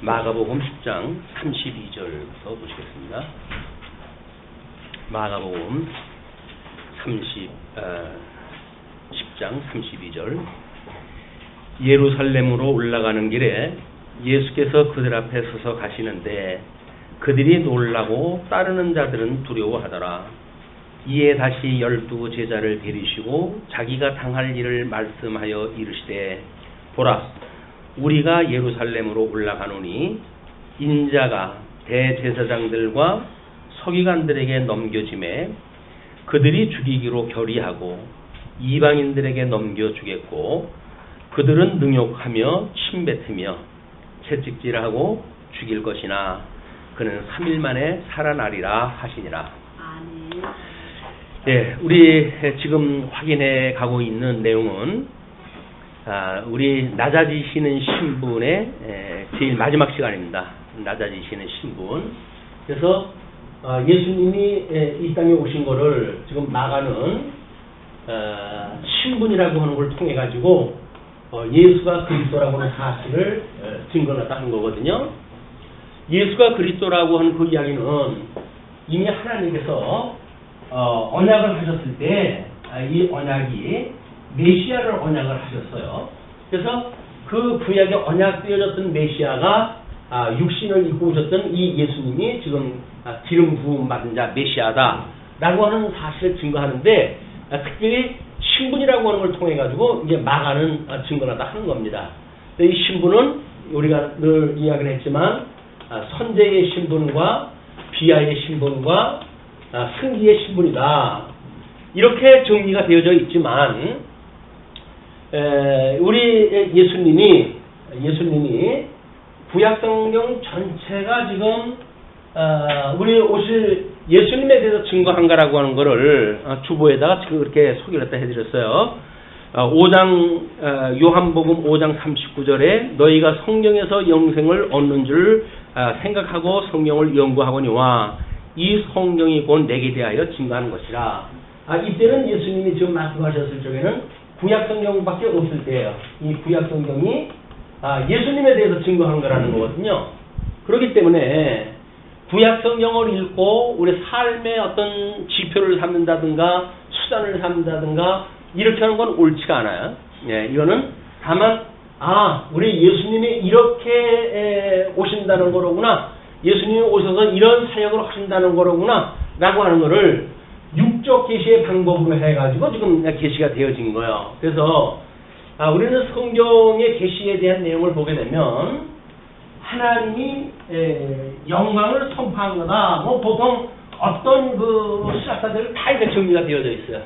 마가복음 10장 32절부터 보시겠습니다. 마가복음 10장 32절. 예루살렘으로 올라가는 길에 예수께서 그들 앞에 서서 가시는데 그들이 놀라고 따르는 자들은 두려워하더라. 이에 다시 12 제자를 데리시고 자기가 당할 일을 말씀하여 이르시되, 보라, 우리가 예루살렘으로 올라가노니 인자가 대제사장들과 서기관들에게 넘겨짐에 그들이 죽이기로 결의하고 이방인들에게 넘겨주겠고 그들은 능욕하며 침뱉으며 채찍질하고 죽일 것이나 그는 3일 만에 살아나리라 하시니라. 아멘. 예, 우리 지금 확인해 가고 있는 내용은 우리 낮아지시는 신분의 제일 마지막 시간입니다. 낮아지시는 신분. 그래서 예수님이 이 땅에 오신 거를 지금 마가는 신분이라고 하는 걸 통해 가지고 예수가 그리스도라고 하는 사실을 증거했다 하는 거거든요. 예수가 그리스도라고 하는 그 이야기는 이미 하나님께서 언약을 하셨을 때 이 언약이 메시아를 언약을 하셨어요. 그래서 그 구약에 언약되어졌던 메시아가 육신을 입고 오셨던 이 예수님이 지금 기름 부음 받은 자 메시아다라고 하는 사실을 증거하는데 특별히 신분이라고 하는 걸 통해 가지고 이제 마가는 증거하다 하는 겁니다. 이 신분은 우리가 늘 이야기를 했지만 선제의 신분과 비하의 신분과 승기의 신분이다. 이렇게 정리가 되어져 있지만 우리 예수님이 구약성경 전체가 지금 우리 오실 예수님에 대해서 증거한가라고 하는 거를 주보에다가 그렇게 소개를 했다 해드렸어요. 5장 요한복음 5장 39절에 너희가 성경에서 영생을 얻는 줄 생각하고 성경을 연구하거니와 이 성경이 곧 내게 대하여 증거하는 것이라. 이때는 예수님이 지금 말씀하셨을 적에는 구약성경밖에 없을 때예요. 이 구약성경이 예수님에 대해서 증거한 거라는 거거든요. 그렇기 때문에 구약성경을 읽고 우리 삶의 어떤 지표를 삼는다든가 수단을 삼는다든가 이렇게 하는 건 옳지가 않아요. 예, 이거는 다만 우리 예수님이 이렇게 오신다는 거로구나, 예수님이 오셔서 이런 사역을 하신다는 거로구나 라고 하는 거를 육적 계시의 방법으로 해가지고 지금 계시가 되어진 거예요. 그래서 우리는 성경의 계시에 대한 내용을 보게 되면 하나님이 영광을 선포한 거다. 뭐 보통 어떤 그 수학자들 다 이렇게 정리가 되어져 있어요.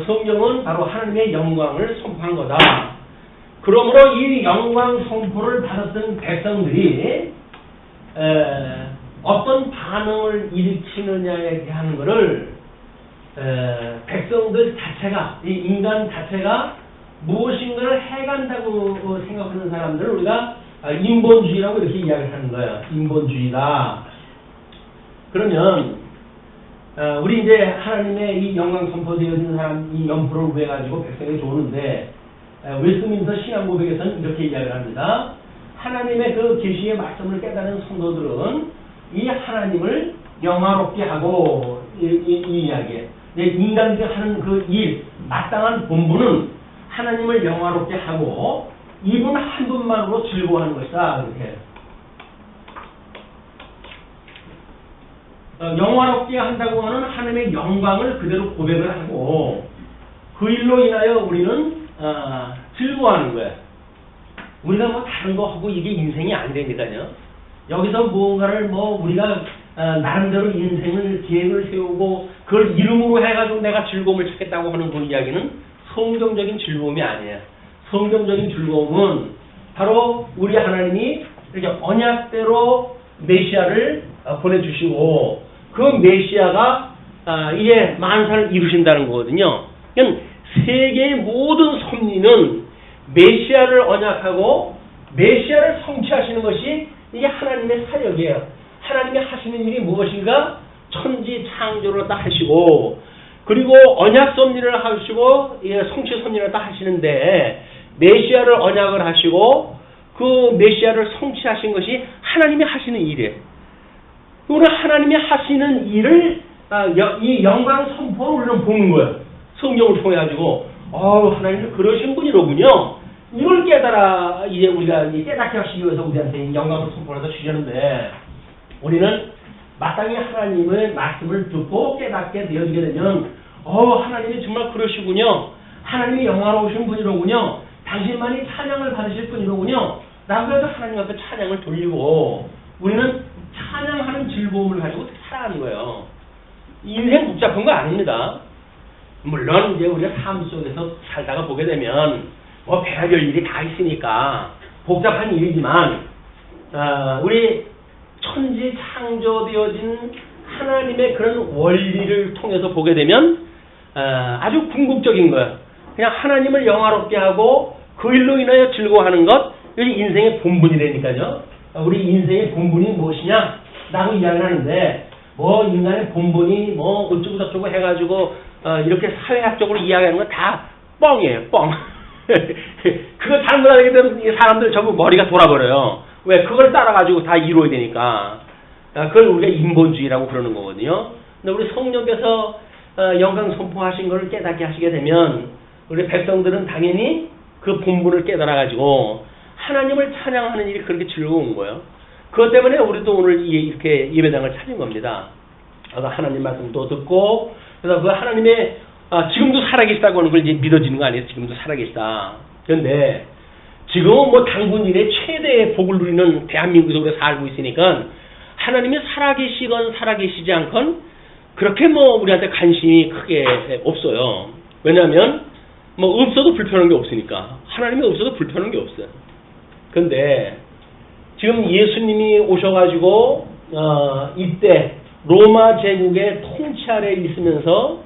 성경은 바로 하나님의 영광을 선포한 거다. 그러므로 이 영광 선포를 받았던 백성들이 어떤 반응을 일으키느냐에 대한 것을 백성들 자체가, 이 인간 자체가 무엇인가를 해간다고 생각하는 사람들을 우리가 인본주의라고 이렇게 이야기를 하는 거예요. 인본주의다. 그러면 우리 이제 하나님의 이 영광 선포되어진 사람 이 연포를 구해가지고 백성에게 주는데 웨스트민스터 신앙 고백에서는 이렇게 이야기를 합니다. 하나님의 그 계시의 말씀을 깨달은 성도들은 이 하나님을 영화롭게 하고 이 이야기에 인간들이 하는 그 일, 마땅한 본분은 하나님을 영화롭게 하고 이분 한 분만으로 즐거워하는 것이다. 이렇게 영화롭게 한다고 하는 하나님의 영광을 그대로 고백을 하고 그 일로 인하여 우리는 즐거워하는 거예요. 우리가 뭐 다른 거 하고 이게 인생이 안 되니까요. 여기서 무언가를 우리가 나름대로 인생을 계획을 세우고 그걸 이름으로 해가지고 내가 즐거움을 찾겠다고 하는 그 이야기는 성경적인 즐거움이 아니에요. 성경적인 즐거움은 바로 우리 하나님이 이렇게 언약대로 메시아를 보내주시고 그 메시아가 이제 만사를 이루신다는 거거든요. 그러니까 세계의 모든 섭리는 메시아를 언약하고 메시아를 성취하시는 것이 이게 하나님의 사역이에요. 하나님이 하시는 일이 무엇인가? 천지 창조를 다 하시고 그리고 언약 섭리를 하시고 성취 섭리를 다 하시는데 메시아를 언약을 하시고 그 메시아를 성취하신 것이 하나님이 하시는 일이에요. 오늘 하나님이 하시는 일을 이 영광 선포를 우리는 보는 거예요. 성경을 통해 가지고 하나님은 그러신 분이로군요. 이걸 깨달아 이제 우리가 깨닫게 하시기 위해서 우리한테 영광을 선포해서 주셨는데 우리는 마땅히 하나님의 말씀을 듣고 깨닫게 되어지게 되면 하나님이 정말 그러시군요. 하나님이 영화로우신 분이로군요. 당신만이 찬양을 받으실 분이로군요. 라고 해서 하나님 앞에 찬양을 돌리고 우리는 찬양하는 즐거움을 가지고 살아가는 거예요. 인생 복잡한 거 아닙니다. 물론 이제 우리가 삶 속에서 살다가 보게 되면 별별 일이 다 있으니까 복잡한 일이지만 우리 천지 창조되어진 하나님의 그런 원리를 통해서 보게 되면 아주 궁극적인 거예요. 그냥 하나님을 영화롭게 하고 그 일로 인하여 즐거워하는 것, 이것이 인생의 본분이라니까요. 우리 인생의 본분이 무엇이냐? 라고 이야기를 하는데 인간의 본분이 어쩌고 저쩌고 해가지고 이렇게 사회학적으로 이야기하는 건 다 뻥이에요. 뻥. 그거 잘못하게 되면 이 사람들 전부 머리가 돌아버려요. 왜? 그걸 따라가지고 다 이루어야 되니까. 그걸 우리가 인본주의라고 그러는 거거든요. 근데 우리 성령께서 영광 선포하신 것을 깨닫게 하시게 되면 우리 백성들은 당연히 그 본분을 깨달아가지고 하나님을 찬양하는 일이 그렇게 즐거운 거예요. 그것 때문에 우리도 오늘 이렇게 예배당을 찾은 겁니다. 하나님 말씀도 듣고 그래서 그 하나님의 지금도 살아계시다고 하는 걸 이제 믿어지는 거 아니에요? 지금도 살아계시다. 그런데 지금은 당군 이래 최대의 복을 누리는 대한민국에서 우리가 살고 있으니까 하나님이 살아계시건 살아계시지 않건 그렇게 우리한테 관심이 크게 없어요. 왜냐하면 없어도 불편한 게 없으니까. 하나님이 없어도 불편한 게 없어요. 그런데 지금 예수님이 오셔가지고 이때 로마 제국의 통치 아래에 있으면서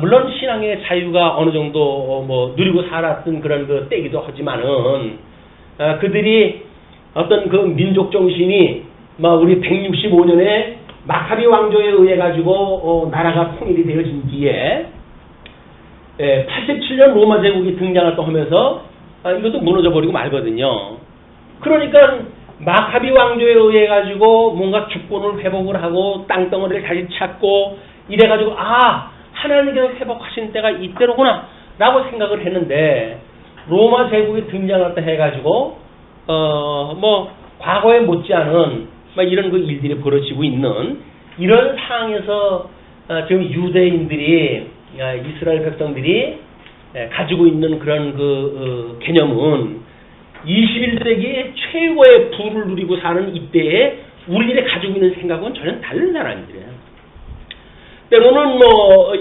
물론 신앙의 자유가 어느 정도 누리고 살았던 그런 그 때기도 하지만은 그들이 어떤 그 민족 정신이 우리 165년에 마카비 왕조에 의해 가지고 나라가 통일이 되어진 뒤에 87년 로마 제국이 등장을 또 하면서 이것도 무너져 버리고 말거든요. 그러니까 마카비 왕조에 의해 가지고 뭔가 주권을 회복을 하고 땅덩어리를 다시 찾고 이래 가지고 하나님께서 회복하신 때가 이때로구나 라고 생각을 했는데 로마 제국이 등장을 해 가지고 과거에 못지않은 이런 그 일들이 벌어지고 있는 이런 상황에서 지금 유대인들이 이스라엘 백성들이 가지고 있는 그런 그 개념은 21세기의 최고의 부를 누리고 사는 이때에 우리들이 가지고 있는 생각은 전혀 다른 사람들이에요. 때로는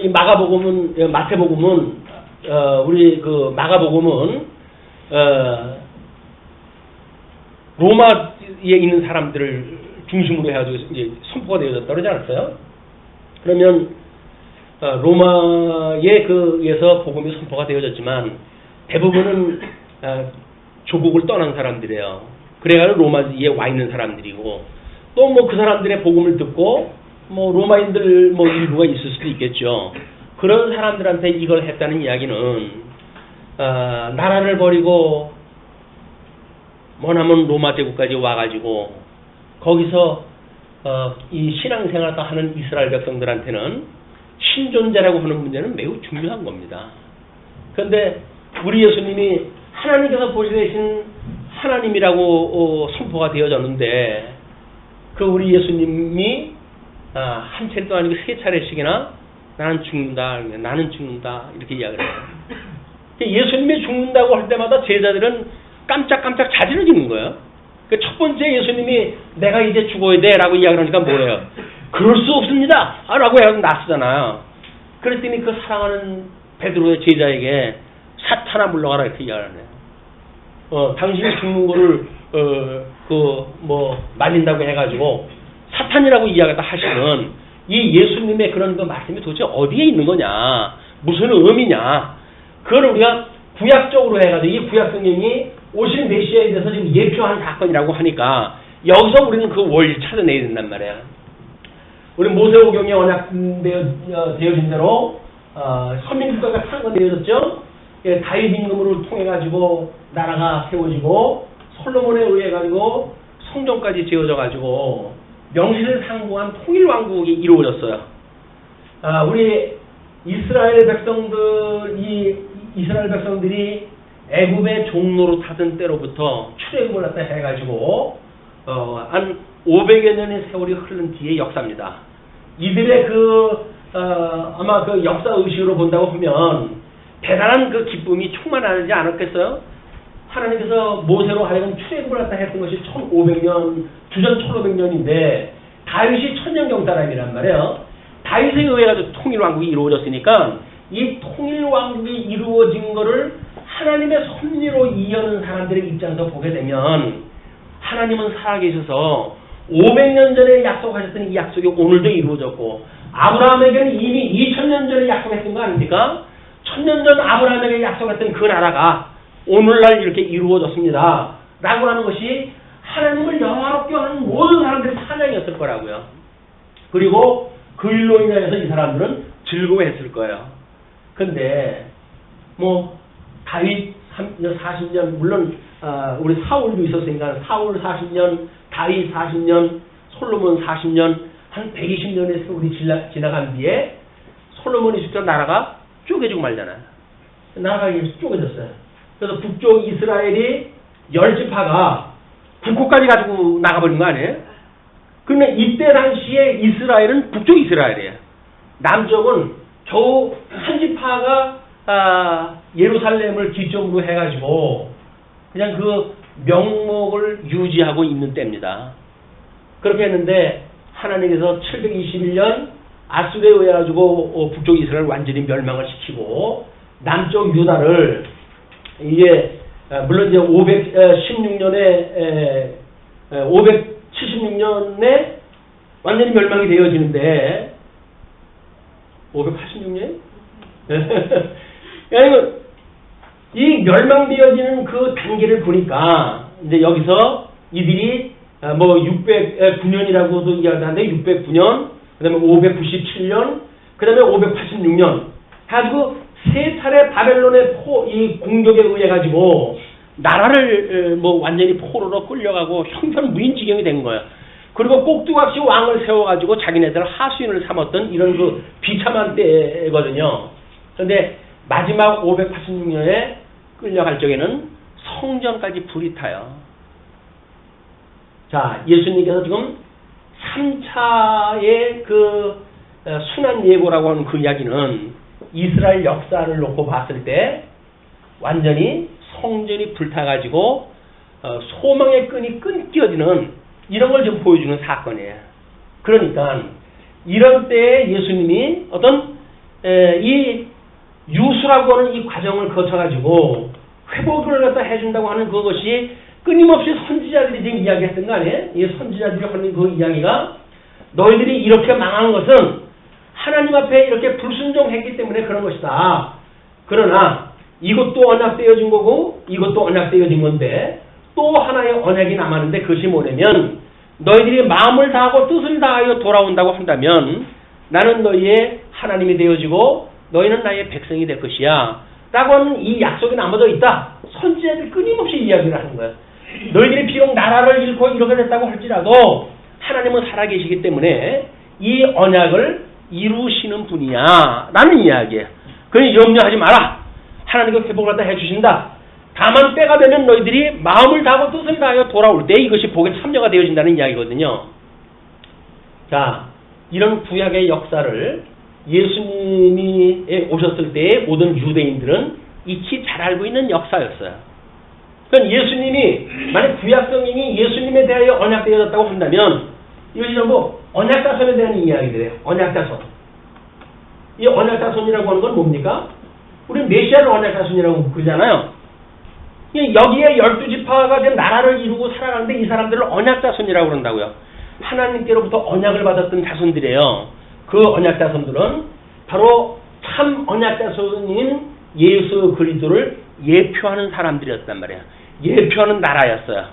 이 마가복음은 마태복음은 우리 그 마가복음은 로마에 있는 사람들을 중심으로 해가지고 이제 선포가 되어졌다 그러지 않았어요? 그러면 로마에 의해서 복음이 선포가 되어졌지만 대부분은 조국을 떠난 사람들이에요. 그래가지고 로마에 와 있는 사람들이고 또 그 사람들의 복음을 듣고 로마인들 일부가 있을 수도 있겠죠. 그런 사람들한테 이걸 했다는 이야기는 나라를 버리고 머나먼 로마 제국까지 와가지고 거기서 이 신앙생활을 하는 이스라엘 백성들한테는 신존재라고 하는 문제는 매우 중요한 겁니다. 그런데 우리 예수님이 하나님께서 보시되신 하나님이라고 선포가 되어졌는데 그 우리 예수님이 한 차례도 아니고 세 차례씩이나 나는 죽는다 이렇게 이야기를 해요. 예수님이 죽는다고 할 때마다 제자들은 깜짝깜짝 자지러지는 거예요. 첫 번째 예수님이 내가 이제 죽어야 돼 라고 이야기를 하니까 뭐래요? 그럴 수 없습니다 라고 해서 나서잖아요. 그랬더니 그 사랑하는 베드로의 제자에게 사탄아 물러가라 이렇게 이야기를 해요. 당신이 죽는 거를 말린다고 해가지고 사탄이라고 이야기를 하시는 이 예수님의 그런 그 말씀이 도대체 어디에 있는 거냐, 무슨 의미냐, 그걸 우리가 구약적으로 해가지고 이 구약 성경이 오실 메시아에 대해서 지금 예표한 사건이라고 하니까 여기서 우리는 그 원리를 찾아내야 된단 말이야. 우리 모세오경에 언약되어진 대로 선민국가가 창건되어졌죠. 다윗 임금을 통해 가지고 나라가 세워지고 솔로몬에 의해 가지고 성전 성전까지 지어져 가지고 명실상부한 통일왕국이 이루어졌어요. 우리 이스라엘 백성들이 애굽의 종로로 타던 때로부터 출애굽을 갖다 해가지고 한 500여 년의 세월이 흐른 뒤의 역사입니다. 이들의 아마 그 역사 의식으로 본다고 하면 대단한 그 기쁨이 충만하지 않았겠어요? 하나님께서 모세로 하여금 출애굽을 갖다 했던 것이 1500년, 주전 1500년인데 다윗이 천년경 사람이란 말이에요. 다윗에 의해 가지고 통일왕국이 이루어졌으니까 이 통일왕국이 이루어진 거를 하나님의 섭리로 이해하는 사람들의 입장에서 보게 되면 하나님은 살아계셔서 500년 전에 약속하셨던 이 약속이 오늘도 이루어졌고 아브라함에게는 이미 2000년 전에 약속했던 거 아닙니까? 1000년 전 아브라함에게 약속했던 그 나라가 오늘날 이렇게 이루어졌습니다. 라고 하는 것이 하나님을 영화롭게 하는 모든 사람들의 찬양이었을 거라고요. 그리고 그 일로 인해서 이 사람들은 즐거워했을 거예요. 근데 다윗 40년 물론 우리 사울도 있었으니까 사울 40년, 다윗 40년, 솔로몬 40년 한 120년의 세월이 지나간 뒤에 솔로몬이 직접 나라가 쪼개지고 말잖아요. 나라가 쪼개졌어요. 그래서 북쪽 이스라엘이 10지파가 북쪽까지 가지고 나가버린 거 아니에요? 그런데 이때 당시에 이스라엘은 북쪽 이스라엘이에요. 남쪽은 겨우 한 지파가 예루살렘을 기점으로 해가지고 그냥 그 명목을 유지하고 있는 때입니다. 그렇게 했는데 하나님께서 721년 아수르에 의해 가지고 북쪽 이스라엘을 완전히 멸망을 시키고 남쪽 유다를 이게 물론 이제 576년에 완전히 멸망이 되어지는데 586년? 이 멸망되어지는 그 단계를 보니까 이제 여기서 이들이 609년이라고도 이야기하는데 609년, 그 다음에 597년, 그 다음에 586년 해가지고 세 차례 바벨론의 이 공격에 의해 가지고 나라를 완전히 포로로 끌려가고 형편무인지경이 된 거예요. 그리고 꼭두각시 왕을 세워가지고 자기네들 하수인을 삼았던 이런 그 비참한 때거든요. 그런데 마지막 586년에 끌려갈 적에는 성전까지 불이 타요. 자, 예수님께서 지금 3차의 그 순환 예고라고 하는 그 이야기는 이스라엘 역사를 놓고 봤을 때 완전히 성전이 불타가지고 소망의 끈이 끊겨지는 이런 걸 좀 보여주는 사건이에요. 그러니까 이런 때에 예수님이 어떤 이 유수라고 하는 이 과정을 거쳐가지고 회복을 갖다 해준다고 하는 그것이 끊임없이 선지자들이 지금 이야기했던 거 아니에요? 이 선지자들이 하는 그 이야기가 너희들이 이렇게 망한 것은 하나님 앞에 이렇게 불순종했기 때문에 그런 것이다. 그러나 이것도 언약되어진 거고 이것도 언약되어진 건데 또 하나의 언약이 남았는데 그것이 뭐냐면 너희들이 마음을 다하고 뜻을 다하여 돌아온다고 한다면 나는 너희의 하나님이 되어지고 너희는 나의 백성이 될 것이야 라고 하는 이 약속이 남아져 있다. 선지자들이 끊임없이 이야기를 하는 거예요. 너희들이 비록 나라를 잃고 이렇게 됐다고 할지라도 하나님은 살아계시기 때문에 이 언약을 이루시는 분이야 라는 이야기예요. 그러니 염려하지 마라. 하나님께서 회복을 갖다 해주신다. 다만 때가 되면 너희들이 마음을 다하고 뜻을 다하여 돌아올 때 이것이 복의 참여가 되어진다는 이야기거든요. 자, 이런 구약의 역사를 예수님이 오셨을 때의 모든 유대인들은 익히 잘 알고 있는 역사였어요. 그러니까 예수님이 만약 구약 성경이 예수님에 대하여 언약되어졌다고 한다면 이것이 전부 언약자손에 대한 이야기들이에요. 언약자손. 이 언약자손이라고 하는 건 뭡니까? 우리 메시아를 언약자손이라고 그러잖아요. 여기에 12지파가 된 나라를 이루고 살아가는데 이 사람들을 언약자손이라고 그런다고요. 하나님께로부터 언약을 받았던 자손들이에요. 그 언약자손들은 바로 참 언약자손인 예수 그리스도를 예표하는 사람들이었단 말이에요. 예표하는 나라였어요.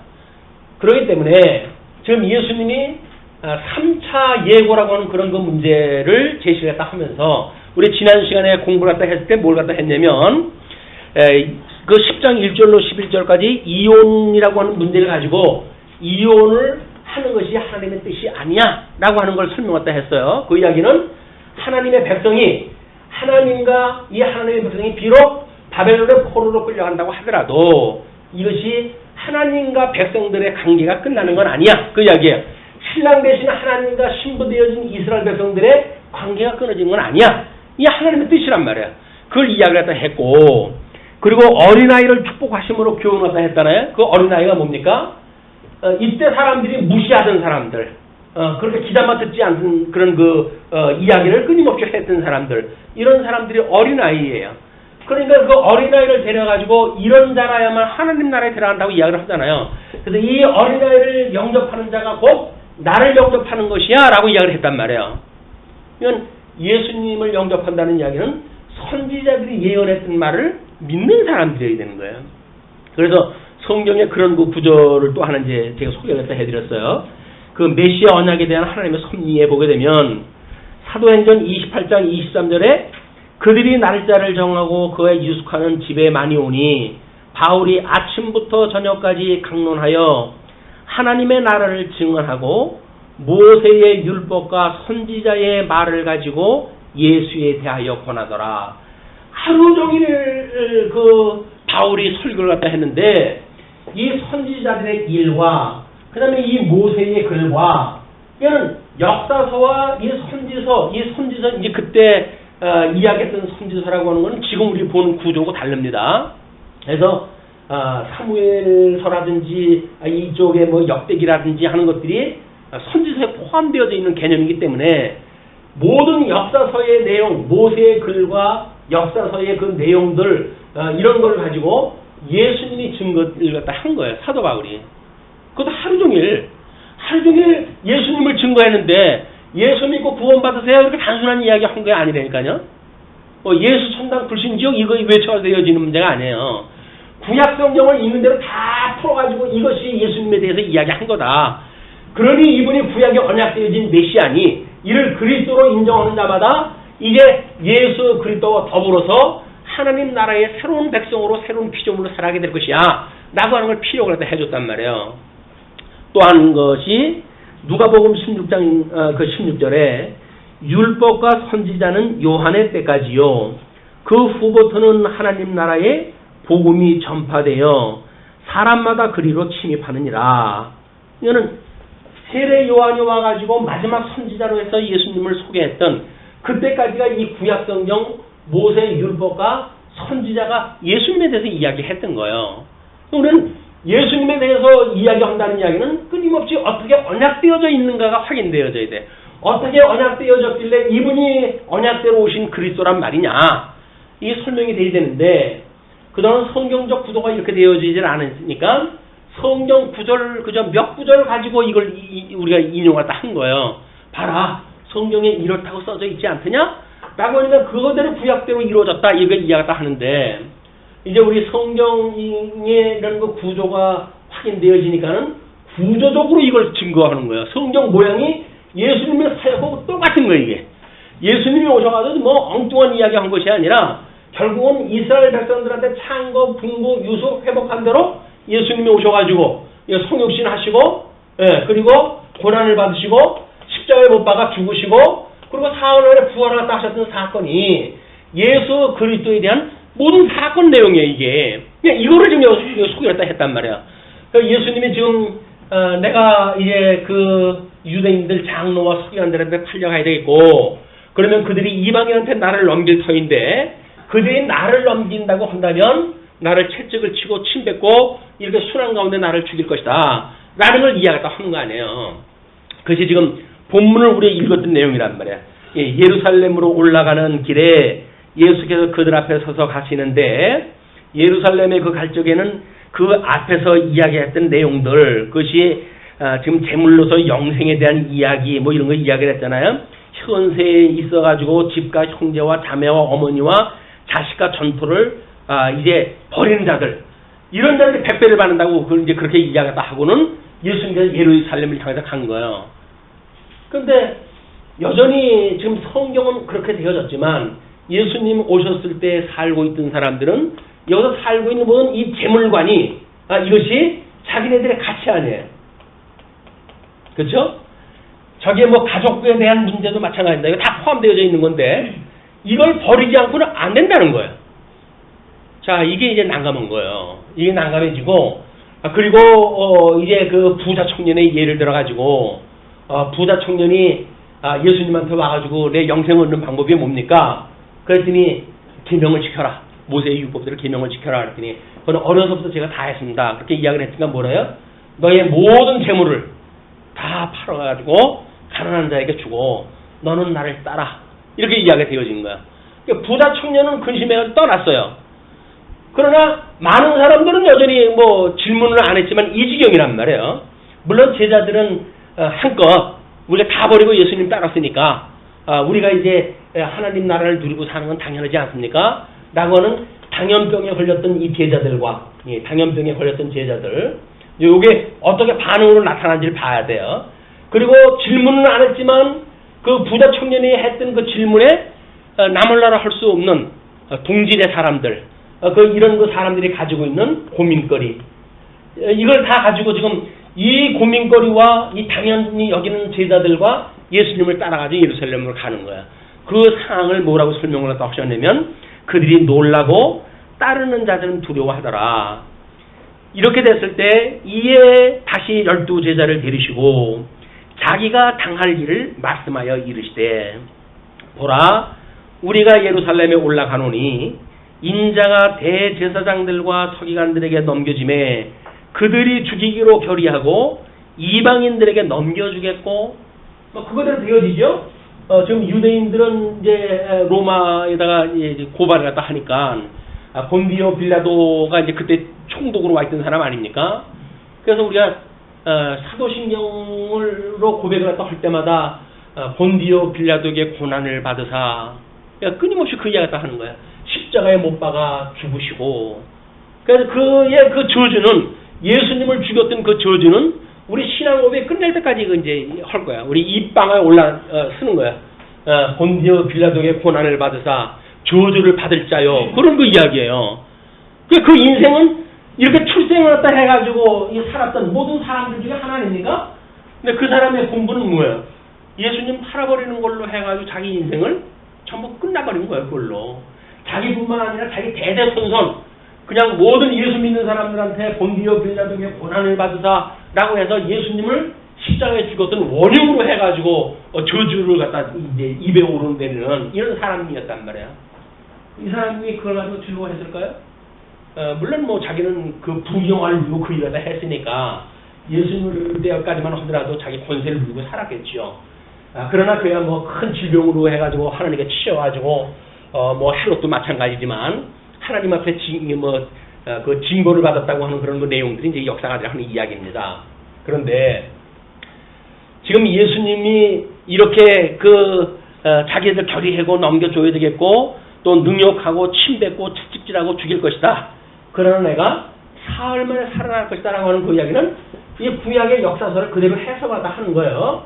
그렇기 때문에 지금 예수님이 3차 예고라고 하는 그런 그 문제를 제시를 갖다 하면서 우리 지난 시간에 공부를 갖다 했을 때 뭘 갖다 했냐면 그 10장 1절로 11절까지 이혼이라고 하는 문제를 가지고 이혼을 하는 것이 하나님의 뜻이 아니야 라고 하는 걸 설명했다 했어요. 그 이야기는 하나님의 백성이 하나님과 이 하나님의 백성이 비록 바벨론의 포로로 끌려간다고 하더라도 이것이 하나님과 백성들의 관계가 끝나는 건 아니야. 그 이야기예요. 신랑 대신 하나님과 신부되어진 이스라엘 백성들의 관계가 끊어지는 건 아니야. 이게 하나님의 뜻이란 말이야. 그걸 이야기를 했다 했고, 그리고 어린아이를 축복하심으로 교훈하다 했잖아요. 그 어린아이가 뭡니까? 이때 사람들이 무시하던 사람들, 그렇게 기다만 듣지 않는 그런 이야기를 끊임없이 했던 사람들, 이런 사람들이 어린아이예요. 그러니까 그 어린아이를 데려가지고 이런 자라야만 하나님 나라에 들어간다고 이야기를 하잖아요. 그래서 이 어린아이를 영접하는 자가 곧 나를 영접하는 것이야 라고 이야기를 했단 말이에요. 이건 예수님을 영접한다는 이야기는 선지자들이 예언했던 말을 믿는 사람들이 되는 거예요. 그래서 성경에 그런 그 구절을 또 하나 이제 제가 소개를 해드렸어요. 그 메시아 언약에 대한 하나님의 섭리에 보게 되면 사도행전 28장 23절에 그들이 날짜를 정하고 그에 유숙하는 집에 많이 오니 바울이 아침부터 저녁까지 강론하여 하나님의 나라를 증언하고 모세의 율법과 선지자의 말을 가지고 예수에 대하여 권하더라. 하루 종일 그 바울이 설교를 갖다 했는데 이 선지자들의 일과 그 다음에 이 모세의 글과 이거는 역사서와 이 선지서 이제 그때 이야기했던 선지서라고 하는 건 지금 우리 보는 구조하고 다릅니다. 그래서 사무엘서라든지 이쪽에 뭐 역대기라든지 하는 것들이 선지서에 포함되어져 있는 개념이기 때문에 모든 역사서의 내용, 모세의 글과 역사서의 그 내용들 이런 걸 가지고 예수님이 증거를 갖다 한 거예요. 사도 바울이. 그것도 하루 종일 예수님을 증거했는데 예수 믿고 구원 받으세요 이렇게 단순한 이야기 한 게 아니라니까요. 예수 천당 불신지옥 이거 외쳐서 되어지는 문제가 아니에요. 구약 성경을 읽는 대로 다 풀어가지고 이것이 예수님에 대해서 이야기한 거다. 그러니 이분이 구약에 언약되어진 메시아니 이를 그리스도로 인정하는 자마다 이제 예수 그리스도와 더불어서 하나님 나라의 새로운 백성으로 새로운 피조물로 살아가게 될 것이야 라고 하는 걸 필요로 해줬단 말이에요. 또 한 것이 누가복음 16장 16절에 율법과 선지자는 요한의 때까지요. 그 후부터는 하나님 나라의 복음이 전파되어 사람마다 그리로 침입하느니라. 이거는 세례 요한이 와가지고 마지막 선지자로 해서 예수님을 소개했던 그때까지가 이 구약성경 모세 율법과 선지자가 예수님에 대해서 이야기했던 거예요. 우리는 예수님에 대해서 이야기한다는 이야기는 끊임없이 어떻게 언약되어져 있는가가 확인되어져야 돼. 어떻게 언약되어졌길래 이분이 언약대로 오신 그리스도란 말이냐. 이게 설명이 돼야 되는데 그동안 성경적 구도가 이렇게 되어지질 않으니까 성경 구절 그저 몇 구절 가지고 이걸 우리가 인용하다 한 거예요. 봐라. 성경에 이렇다고 써져 있지 않더냐? 라고 하니까 그거대로 구약대로 이루어졌다. 이거 이야기다 하는데 이제 우리 성경의 이런 그 구조가 확인되어지니까는 구조적으로 이걸 증거하는 거예요. 성경 모양이 예수님의 사역하고 똑같은 거예요, 이게. 예수님이 오셔가지고 뭐 엉뚱한 이야기 한 것이 아니라 결국은 이스라엘 백성들한테 창거, 분고, 유수, 회복한 대로 예수님이 오셔가지고 성육신 하시고, 그리고 고난을 받으시고, 십자가에 못 박아 죽으시고, 그리고 사흘 만에 부활을 갖다 하셨던 사건이 예수 그리스도에 대한 모든 사건 내용이에요, 이게. 이거를 지금 소개를 했단 말이야. 예수님이 지금, 내가 이제 그 유대인들 장로와 서기관들한테 팔려가야 되겠고, 그러면 그들이 이방인한테 나를 넘길 터인데, 그들이 나를 넘긴다고 한다면, 나를 채찍을 치고 침뱉고, 이렇게 순환 가운데 나를 죽일 것이다. 라는 걸 이야기했다 하는 거 아니에요. 그것이 지금 본문을 우리가 읽었던 내용이란 말이야. 예루살렘으로 올라가는 길에 예수께서 그들 앞에 서서 가시는데 예루살렘에 그 갈 적에는 그 앞에서 이야기했던 내용들 그것이 지금 제물로서 영생에 대한 이야기 뭐 이런 거 이야기를 했잖아요. 현세에 있어가지고 집과 형제와 자매와 어머니와 자식과 전토를 이제 버리는 자들 이런 자들이 백배를 받는다고 그걸 이제 그렇게 이야기하다 하고는 예수님께서 예루살렘을 향해서 간 거예요. 그런데 여전히 지금 성경은 그렇게 되어졌지만 예수님 오셨을 때 살고 있던 사람들은 여기서 살고 있는 모든 이 재물관이 이것이 자기네들의 가치 아니에요. 그렇죠? 저게 뭐 가족에 대한 문제도 마찬가지입니다. 이거 다 포함되어져 있는 건데 이걸 버리지 않고는 안 된다는 거예요. 자, 이게 이제 난감한 거예요. 이게 난감해지고 그리고 이제 그 부자 청년의 예를 들어가지고 부자 청년이 예수님한테 와가지고 내 영생을 얻는 방법이 뭡니까? 그랬더니 계명을 지켜라. 모세의 율법대로 계명을 지켜라. 그랬더니 그건 어려서부터 제가 다 했습니다. 그렇게 이야기를 했으니까 뭐래요? 너의 모든 재물을 다 팔아가지고 가난한 자에게 주고 너는 나를 따라. 이렇게 이야기가 되어진 거야. 그러니까 부자 청년은 근심에 떠났어요. 그러나 많은 사람들은 여전히 뭐 질문을 안 했지만 이 지경이란 말이에요. 물론 제자들은 한껏 우리가 다 버리고 예수님 따랐으니까 우리가 이제 하나님 나라를 누리고 사는 건 당연하지 않습니까? 라고 하는 당연병에 걸렸던 이 제자들과 당연병에 걸렸던 제자들 요게 어떻게 반응으로 나타난지를 봐야 돼요. 그리고 질문은 안 했지만 그 부자 청년이 했던 그 질문에 나몰라라 할 수 없는 동질의 사람들 이런 그 사람들이 가지고 있는 고민거리 이걸 다 가지고 지금 이 고민거리와 이 당연히 여기는 제자들과 예수님을 따라가지고 예루살렘으로 가는 거야. 그 상황을 뭐라고 설명을 하셨냐면 그들이 놀라고 따르는 자들은 두려워하더라. 이렇게 됐을 때 이에 다시 12 제자를 데리시고 자기가 당할 일을 말씀하여 이르시되 보라 우리가 예루살렘에 올라가노니 인자가 대제사장들과 서기관들에게 넘겨짐에 그들이 죽이기로 결의하고 이방인들에게 넘겨주겠고 그거대로 되어지죠. 지금 유대인들은 이제 로마에다가 이제 고발을 갖다 하니까 본디오 빌라도가 이제 그때 총독으로 와 있던 사람 아닙니까? 그래서 우리가 사도신경으로 고백을 갖다 할 때마다 본디오 빌라도에게 고난을 받으사 끊임없이 그 이야기 갖다 하는 거야. 십자가에 못 박아 죽으시고 그래서 그의 그 저주는 예수님을 죽였던 그 저주는 우리 신앙 고백 끝낼 때까지 이제 할 거야. 우리 입방에 쓰는 거야. 본디오 빌라도에게 고난을 받으사 저주를 받을 자요. 그런 그 이야기예요. 그 인생은 이렇게 출생을 갖다 해가지고 살았던 모든 사람들 중에 하나 아닙니까? 근데 그 사람의 공부는 뭐예요? 예수님 팔아버리는 걸로 해가지고 자기 인생을 전부 끝나버린 거예요. 그걸로. 자기뿐만 아니라 자기 대대손손 그냥 모든 예수 믿는 사람들한테 본디오 빌라도에게 고난을 받으사라고 해서 예수님을 십자가에 죽었던 원흉으로 해가지고 저주를 갖다 이제 입에 오르내리는 이런 사람이었단 말이에요. 이 사람이 그걸 가지고 즐거워했을까요? 물론 뭐 자기는 그 부경화를 누리고 그 일을 다 했으니까 예수님을 때까지만 하더라도 자기 권세를 누리고 살았겠죠. 그러나 그야 뭐 큰 질병으로 해가지고 하나님께 치여가지고 뭐 헬롯도 마찬가지지만 하나님 앞에 그 징벌을 받았다고 하는 그런 그 내용들이 이제 역사가 하는 이야기입니다. 그런데 지금 예수님이 이렇게 자기들 결의하고 넘겨줘야 되겠고 또 능욕하고 침뱉고 채찍질하고 죽일 것이다. 그러나 내가 사흘 만에 살아날 것이다라고 하는 그 이야기는 이 구약의 역사서를 그대로 해석하다 하는 거예요.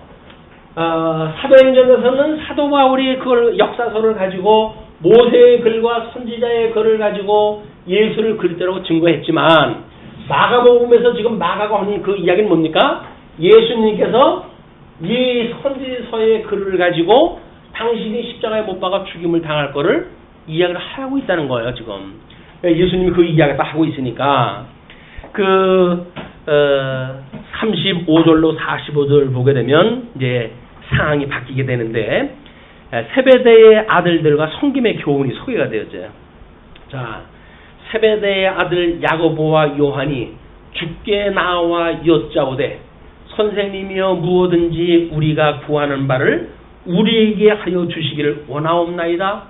사도행전에서는 사도 바울이 그걸 역사서를 가지고 모세의 글과 선지자의 글을 가지고 예수를 그리스도라고 증거했지만 마가복음에서 지금 마가가 하는 그 이야기는 뭡니까? 예수님께서 이 선지서의 글을 가지고 당신이 십자가에 못 박아 죽임을 당할 거를 이야기를 하고 있다는 거예요. 지금 예수님이 그 이야기를 다 하고 있으니까 35절로 45절 보게 되면 이제 상황이 바뀌게 되는데 세베대의 아들들과 성김의 교훈이 소개가 되어져요. 자, 세베대의 아들 야고보와 요한이 주께 나와 여짜오되 선생님이여 무엇든지 우리가 구하는 바를 우리에게 하여 주시기를 원하옵나이다.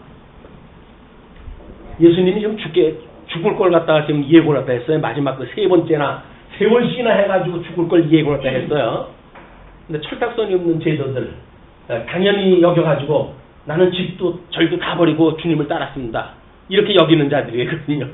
예수님이 지금 죽을 걸 갖다가 지금 예고를 갖다 했어요. 마지막 그 세 번씩이나 해가지고 죽을 걸 예고를 갖다 했어요. 근데 철딱선이 없는 제자들 당연히 여겨가지고 나는 집도 절도 다 버리고 주님을 따랐습니다. 이렇게 여기는 자들이거든요.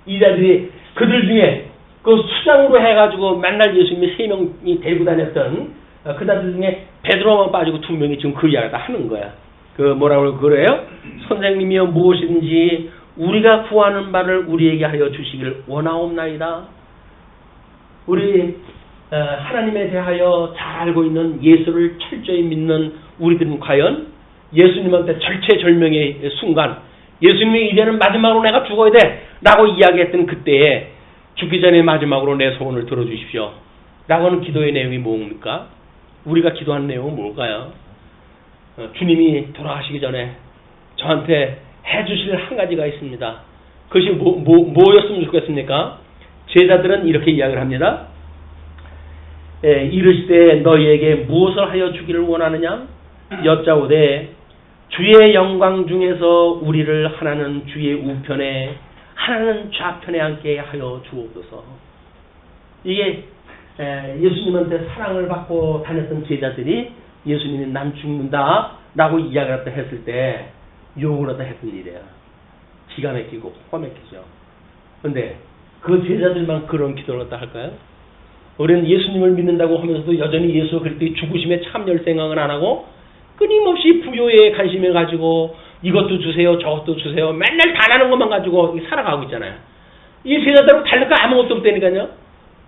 이 자들이 그들 중에 그 수장으로 해가지고 맨날 예수님이 3명이 데리고 다녔던 그 자들 중에 베드로만 빠지고 2명이 지금 그 이야기를 다 하는 거야. 뭐라고 그래요? 선생님이여 무엇이든지 우리가 구하는 바를 우리에게 하여 주시기를 원하옵나이다. 우리 하나님에 대하여 잘 알고 있는 예수를 철저히 믿는 우리들은 과연 예수님한테 절체절명의 순간 예수님이 이제는 마지막으로 내가 죽어야 돼 라고 이야기했던 그때에 죽기 전에 마지막으로 내 소원을 들어주십시오 라고 하는 기도의 내용이 뭡니까? 우리가 기도하는 내용은 뭘까요? 주님이 돌아가시기 전에 저한테 해주실 한 가지가 있습니다. 그것이 뭐였으면 좋겠습니까? 제자들은 이렇게 이야기를 합니다. 이르시되 너희에게 무엇을 하여 주기를 원하느냐? 여짜오되 주의 영광 중에서 우리를 하나는 주의 우편에 하나는 좌편에 앉게 하여 주옵소서. 이게 예수님한테 사랑을 받고 다녔던 제자들이 예수님이 난 죽는다 라고 이야기를 했을 때 욕을 하다 했던 일이에요. 기가 막히고 코가 막히죠. 그런데 그 제자들만 그런 기도를 갖다 할까요? 우리는 예수님을 믿는다고 하면서도 여전히 예수 그리스도의 죽으심에 참여할 생각은 안 하고 끊임없이 부요에 관심을 가지고 이것도 주세요 저것도 주세요 맨날 달라는 것만 가지고 살아가고 있잖아요. 이 제자들은 다를 거 아무것도 없다니까요.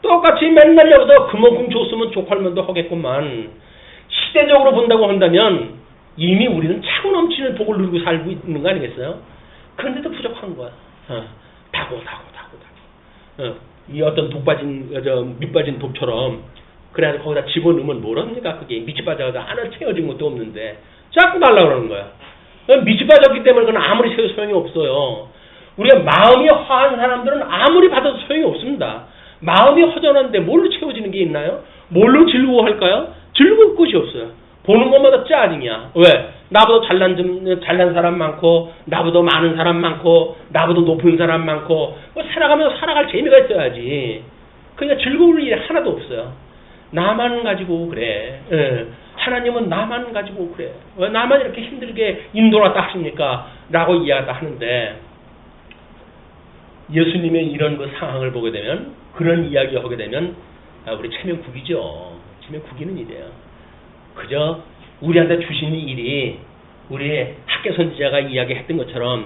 똑같이 맨날 여기서 그만큼 줬으면 족할면도 하겠구만. 시대적으로 본다고 한다면 이미 우리는 차고 넘치는 복을 누리고 살고 있는 거 아니겠어요? 그런데도 부족한 거야. 다고. 이 어떤 밑빠진 독처럼 그래서 거기다 집어넣으면 뭐랍니까? 그게 밑이 빠져서 하나 채워진 것도 없는데 자꾸 달라고 그러는 거야. 밑이 빠졌기 때문에 그건 아무리 채워도 소용이 없어요. 우리가 마음이 허한 사람들은 아무리 받아도 소용이 없습니다. 마음이 허전한데 뭘로 채워지는 게 있나요? 뭘로 즐거워할까요? 즐거울 것이 없어요. 보는 것마다 짜증이야. 왜? 나보다 잘난 사람 많고 나보다 많은 사람 많고 나보다 높은 사람 많고 살아가면서 살아갈 재미가 있어야지. 그러니까 즐거울 일이 하나도 없어요. 나만 가지고 그래. 하나님은 나만 가지고 그래. 왜 나만 이렇게 힘들게 인도났다 하십니까? 라고 이야기다 하는데 예수님의 이런 그 상황을 보게 되면 그런 이야기 하게 되면 우리 체면국이죠. 체면국이는 이래요. 그저 우리한테 주시는 일이 우리 학교 선지자가 이야기했던 것처럼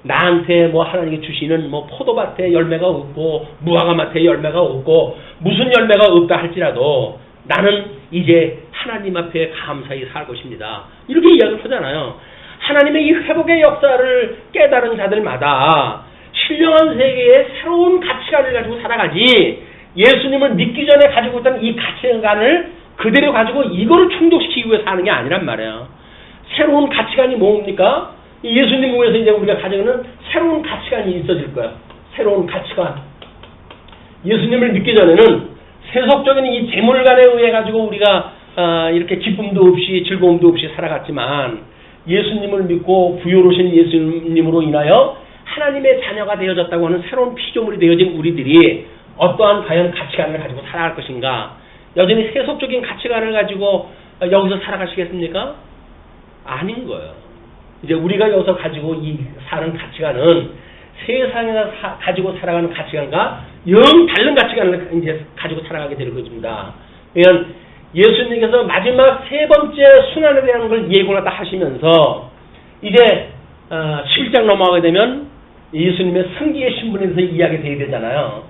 나한테 뭐 하나님이 주시는 뭐 포도밭에 열매가 없고 무화과밭에 열매가 없고 무슨 열매가 없다 할지라도 나는 이제 하나님 앞에 감사히 살 것입니다. 이렇게 이야기를 하잖아요. 하나님의 이 회복의 역사를 깨달은 자들마다 신령한 세계에 새로운 가치관을 가지고 살아가지 예수님을 믿기 전에 가지고 있던 이 가치관을 그대로 가지고 이거를 충족시키기 위해 사는 게 아니란 말이에요. 새로운 가치관이 뭡니까? 예수님 위해서 이제 우리가 가지고는 새로운 가치관이 있어질 거예요. 새로운 가치관. 예수님을 믿기 전에는 세속적인 이 재물관에 의해 가지고 우리가 이렇게 기쁨도 없이 즐거움도 없이 살아갔지만 예수님을 믿고 부요로우신 예수님으로 인하여 하나님의 자녀가 되어졌다고 하는 새로운 피조물이 되어진 우리들이 어떠한 과연 가치관을 가지고 살아갈 것인가? 여전히 세속적인 가치관을 가지고 여기서 살아가시겠습니까? 아닌 거예요. 이제 우리가 여기서 가지고 사는 가치관은 세상에서 가지고 살아가는 가치관과 영 다른 가치관을 이제 가지고 살아가게 될 것입니다. 그러니까 예수님께서 마지막 세 번째 순환에 대한 걸 예고를 다 하시면서 이제 11장 넘어가게 되면 예수님의 승기의 신분에 대해서 이야기 돼야 되잖아요.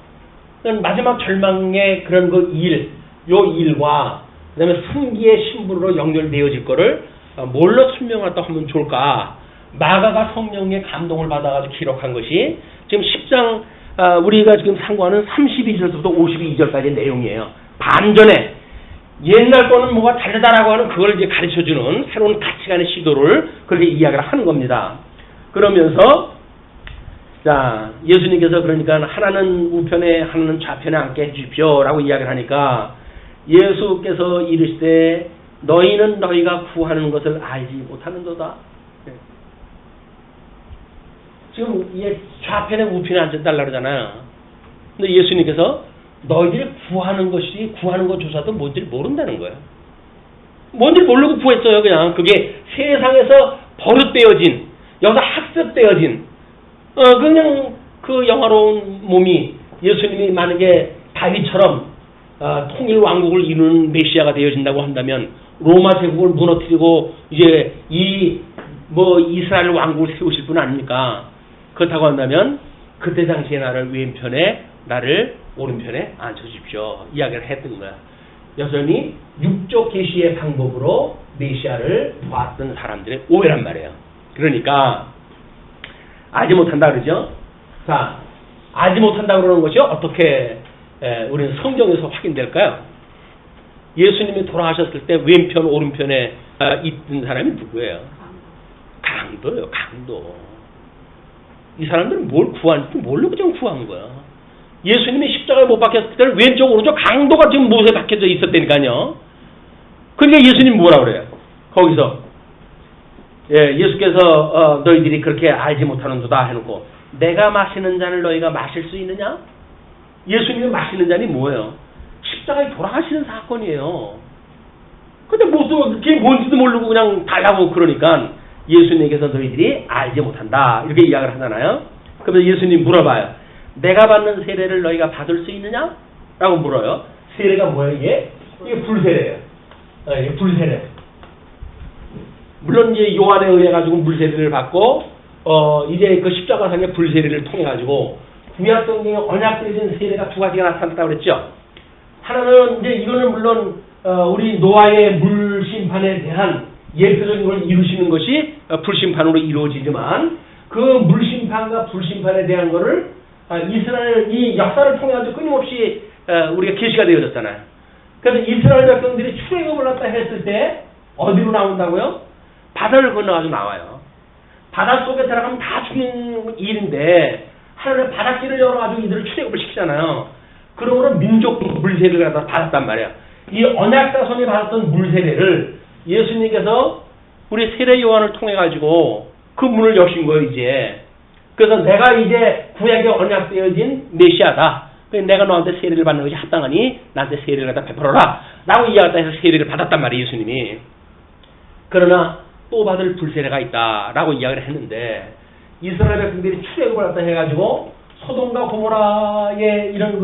그러니까 마지막 절망의 그런 요 일과 그다음에 승기의 신분으로 연결되어질 거를 뭘로 설명하다 하면 좋을까? 마가가 성령의 감동을 받아가지고 기록한 것이 지금 10장 우리가 지금 상고하는 32절부터 52절까지의 내용이에요. 반전에 옛날 거는 뭐가 다르다라고 하는 그걸 이제 가르쳐주는 새로운 가치관의 시도를 그렇게 이야기를 하는 겁니다. 그러면서 자 예수님께서 그러니까 하나는 우편에 하나는 좌편에 앉게 해주십시오 라고 이야기를 하니까 예수께서 이르시되 너희는 너희가 구하는 것을 알지 못하는도다. 지금 이게 좌편에 우편에 앉았달라 그러잖아요. 근데 예수님께서 너희들이 구하는 것조차도 뭔지를 모른다는 거예요. 뭔지를 모르고 구했어요. 그냥 그게 세상에서 버릇되어진 여기서 학습되어진 그냥 그 영화로운 몸이 예수님이 만약에 다윗처럼 통일 왕국을 이루는 메시아가 되어진다고 한다면 로마 제국을 무너뜨리고 이제 이스라엘 왕국을 세우실 분 아닙니까? 그렇다고 한다면 그때 당시에 나를 왼편에 나를 오른편에 앉혀주십시오. 이야기를 했던 거야. 여전히 육적 계시의 방법으로 메시아를 보았던 사람들의 오해란 말이에요. 그러니까 알지 못한다 그러죠. 자, 알지 못한다 그러는 것이 어떻게 우리는 성경에서 확인될까요? 예수님이 돌아가셨을 때 왼편 오른편에 있던 사람이 누구예요? 강도예요. 강도. 이 사람들은 뭘 구한지 모르고 그냥 구한 거야. 예수님이 십자가에 못 박혔을 때는 왼쪽 오른쪽 강도가 지금 못에 박혀져 있었다니까요. 그러니까 예수님 뭐라 그래요? 거기서 예수께서 너희들이 그렇게 알지 못하는도다 해놓고 내가 마시는 잔을 너희가 마실 수 있느냐? 예수님이 마시는 잔이 뭐예요? 십자가에 돌아가시는 사건이에요. 근데 그게 뭔지도 모르고 그냥 달라고 그러니까 예수님께서 너희들이 알지 못한다 이렇게 이야기를 하잖아요. 그래서 예수님 물어봐요. 내가 받는 세례를 너희가 받을 수 있느냐? 라고 물어요. 세례가 뭐예요 이게? 이게 불세례예요. 이게 불세례. 물론 이제 요한에 의해 가지고 물세례를 받고 이제 그 십자가상의 불세례를 통해 가지고 구약 성경에 언약되어진 세례가 두 가지가 나타났다고 그랬죠. 하나는 이제 이거는 물론 우리 노아의 물심판에 대한 예표적인 걸 이루시는 것이 불심판으로 이루어지지만 그 물심판과 불심판에 대한 거를 이스라엘 이 역사를 통해 가지고 끊임없이 우리가 계시가 되어졌잖아요. 그래서 이스라엘 백성들이 출애굽을 했다 했을 때 어디로 나온다고요? 바다를 건너가지고 나와요. 바다 속에 들어가면 다 죽는 일인데 하나님 바닷길을 열어가지고 이들을 출애굽을 시키잖아요. 그러므로 민족 물세례를 갖다 받았단 말이야. 이 언약자손이 받았던 물세례를 예수님께서 우리 세례 요한을 통해 가지고 그 문을 여신 거예요 이제. 그래서 내가 이제 구약에 언약되어진 메시아다. 내가 너한테 세례를 받는 것이 합당하니 나한테 세례를 갖다 베풀어라 라고 이야기했다 해서 세례를 받았단 말이에요 예수님이. 그러나 또 받을 불세례가 있다 라고 이야기를 했는데 이스라엘 백성들이 출애굽을 갖다 해가지고 소돔과 고모라의 이런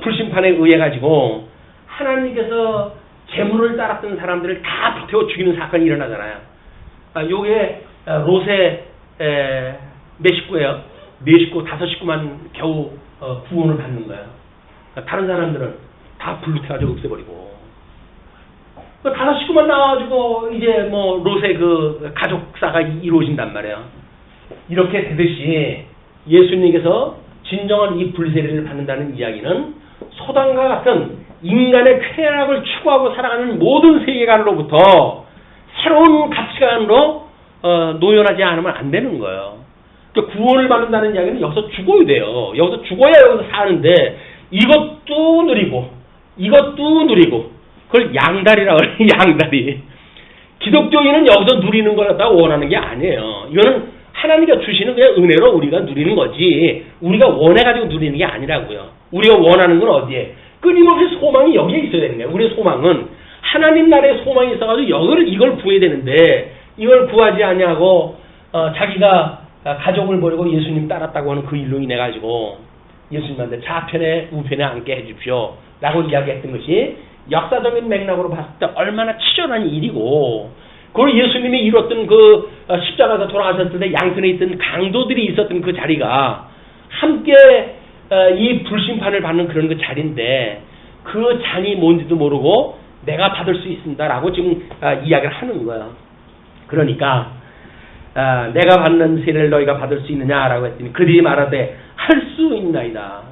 불심판에 의해 가지고 하나님께서 재물을 따랐던 사람들을 다 불태워 죽이는 사건이 일어나잖아요. 요게 롯의 몇 식구예요? 4식구, 5식구만 겨우 구원을 받는 거예요. 다른 사람들은 다 불로 태워가지고 없애버리고. 5식구만 나와가지고 이제 뭐 롯의 그 가족사가 이루어진단 말이에요. 이렇게 되듯이 예수님께서 진정한 이 불세례를 받는다는 이야기는 소돔과 같은 인간의 쾌락을 추구하고 살아가는 모든 세계관으로부터 새로운 가치관으로 노연하지 않으면 안 되는 거예요. 그러니까 구원을 받는다는 이야기는 여기서 죽어야 돼요. 여기서 죽어야 여기서 사는데 이것도 누리고 이것도 누리고 그걸 양다리라고 해요. 양다리. 기독교인은 여기서 누리는 걸 갖다가 원하는 게 아니에요. 이거는 하나님께서 주시는 그냥 은혜로 우리가 누리는 거지 우리가 원해가지고 누리는 게 아니라고요. 우리가 원하는 건 어디에? 끊임없이 소망이 여기에 있어야 되는 거예요. 우리의 소망은 하나님 나라의 소망이 있어가지고 이걸 구해야 되는데 이걸 구하지 아니하고 자기가 가족을 버리고 예수님 따랐다고 하는 그 일로 인해 가지고 예수님한테 좌편에 우편에 앉게 해주십시오 라고 이야기했던 것이 역사적인 맥락으로 봤을 때 얼마나 치열한 일이고 그걸 예수님이 이뤘던 그 십자가에서 돌아가셨을 때 양편에 있던 강도들이 있었던 그 자리가 함께 이 불심판을 받는 그런 그 자리인데 그 잔이 뭔지도 모르고 내가 받을 수 있습니다라고 지금 이야기를 하는 거야. 그러니까 내가 받는 세례를 너희가 받을 수 있느냐라고 했더니 그들이 말하되 할 수 있나이다.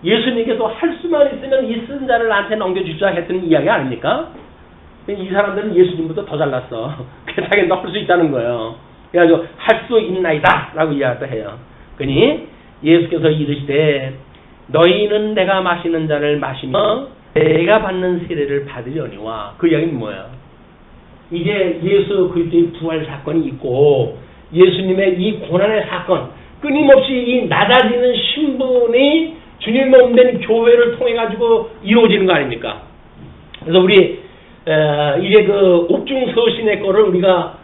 예수님께서 할 수만 있으면 이 쓴 자를 나한테 넘겨주자 했던 이야기 아닙니까? 이 사람들은 예수님보다 더 잘났어. 그래서 자기는 할 수 있다는 거예요. 그래가지고 할 수 있나이다 라고 이야기도 해요. 그러니 예수께서 이르시되 너희는 내가 마시는 잔을 마시며 내가 받는 세례를 받으려니와 그 이야기는 뭐예요? 이제 예수 그리스도의 부활 사건이 있고 예수님의 이 고난의 사건 끊임없이 이 낮아지는 신분이 주님 몸된 교회를 통해 가지고 이루어지는 거 아닙니까? 그래서 우리 이제 그 옥중서신의 거를 우리가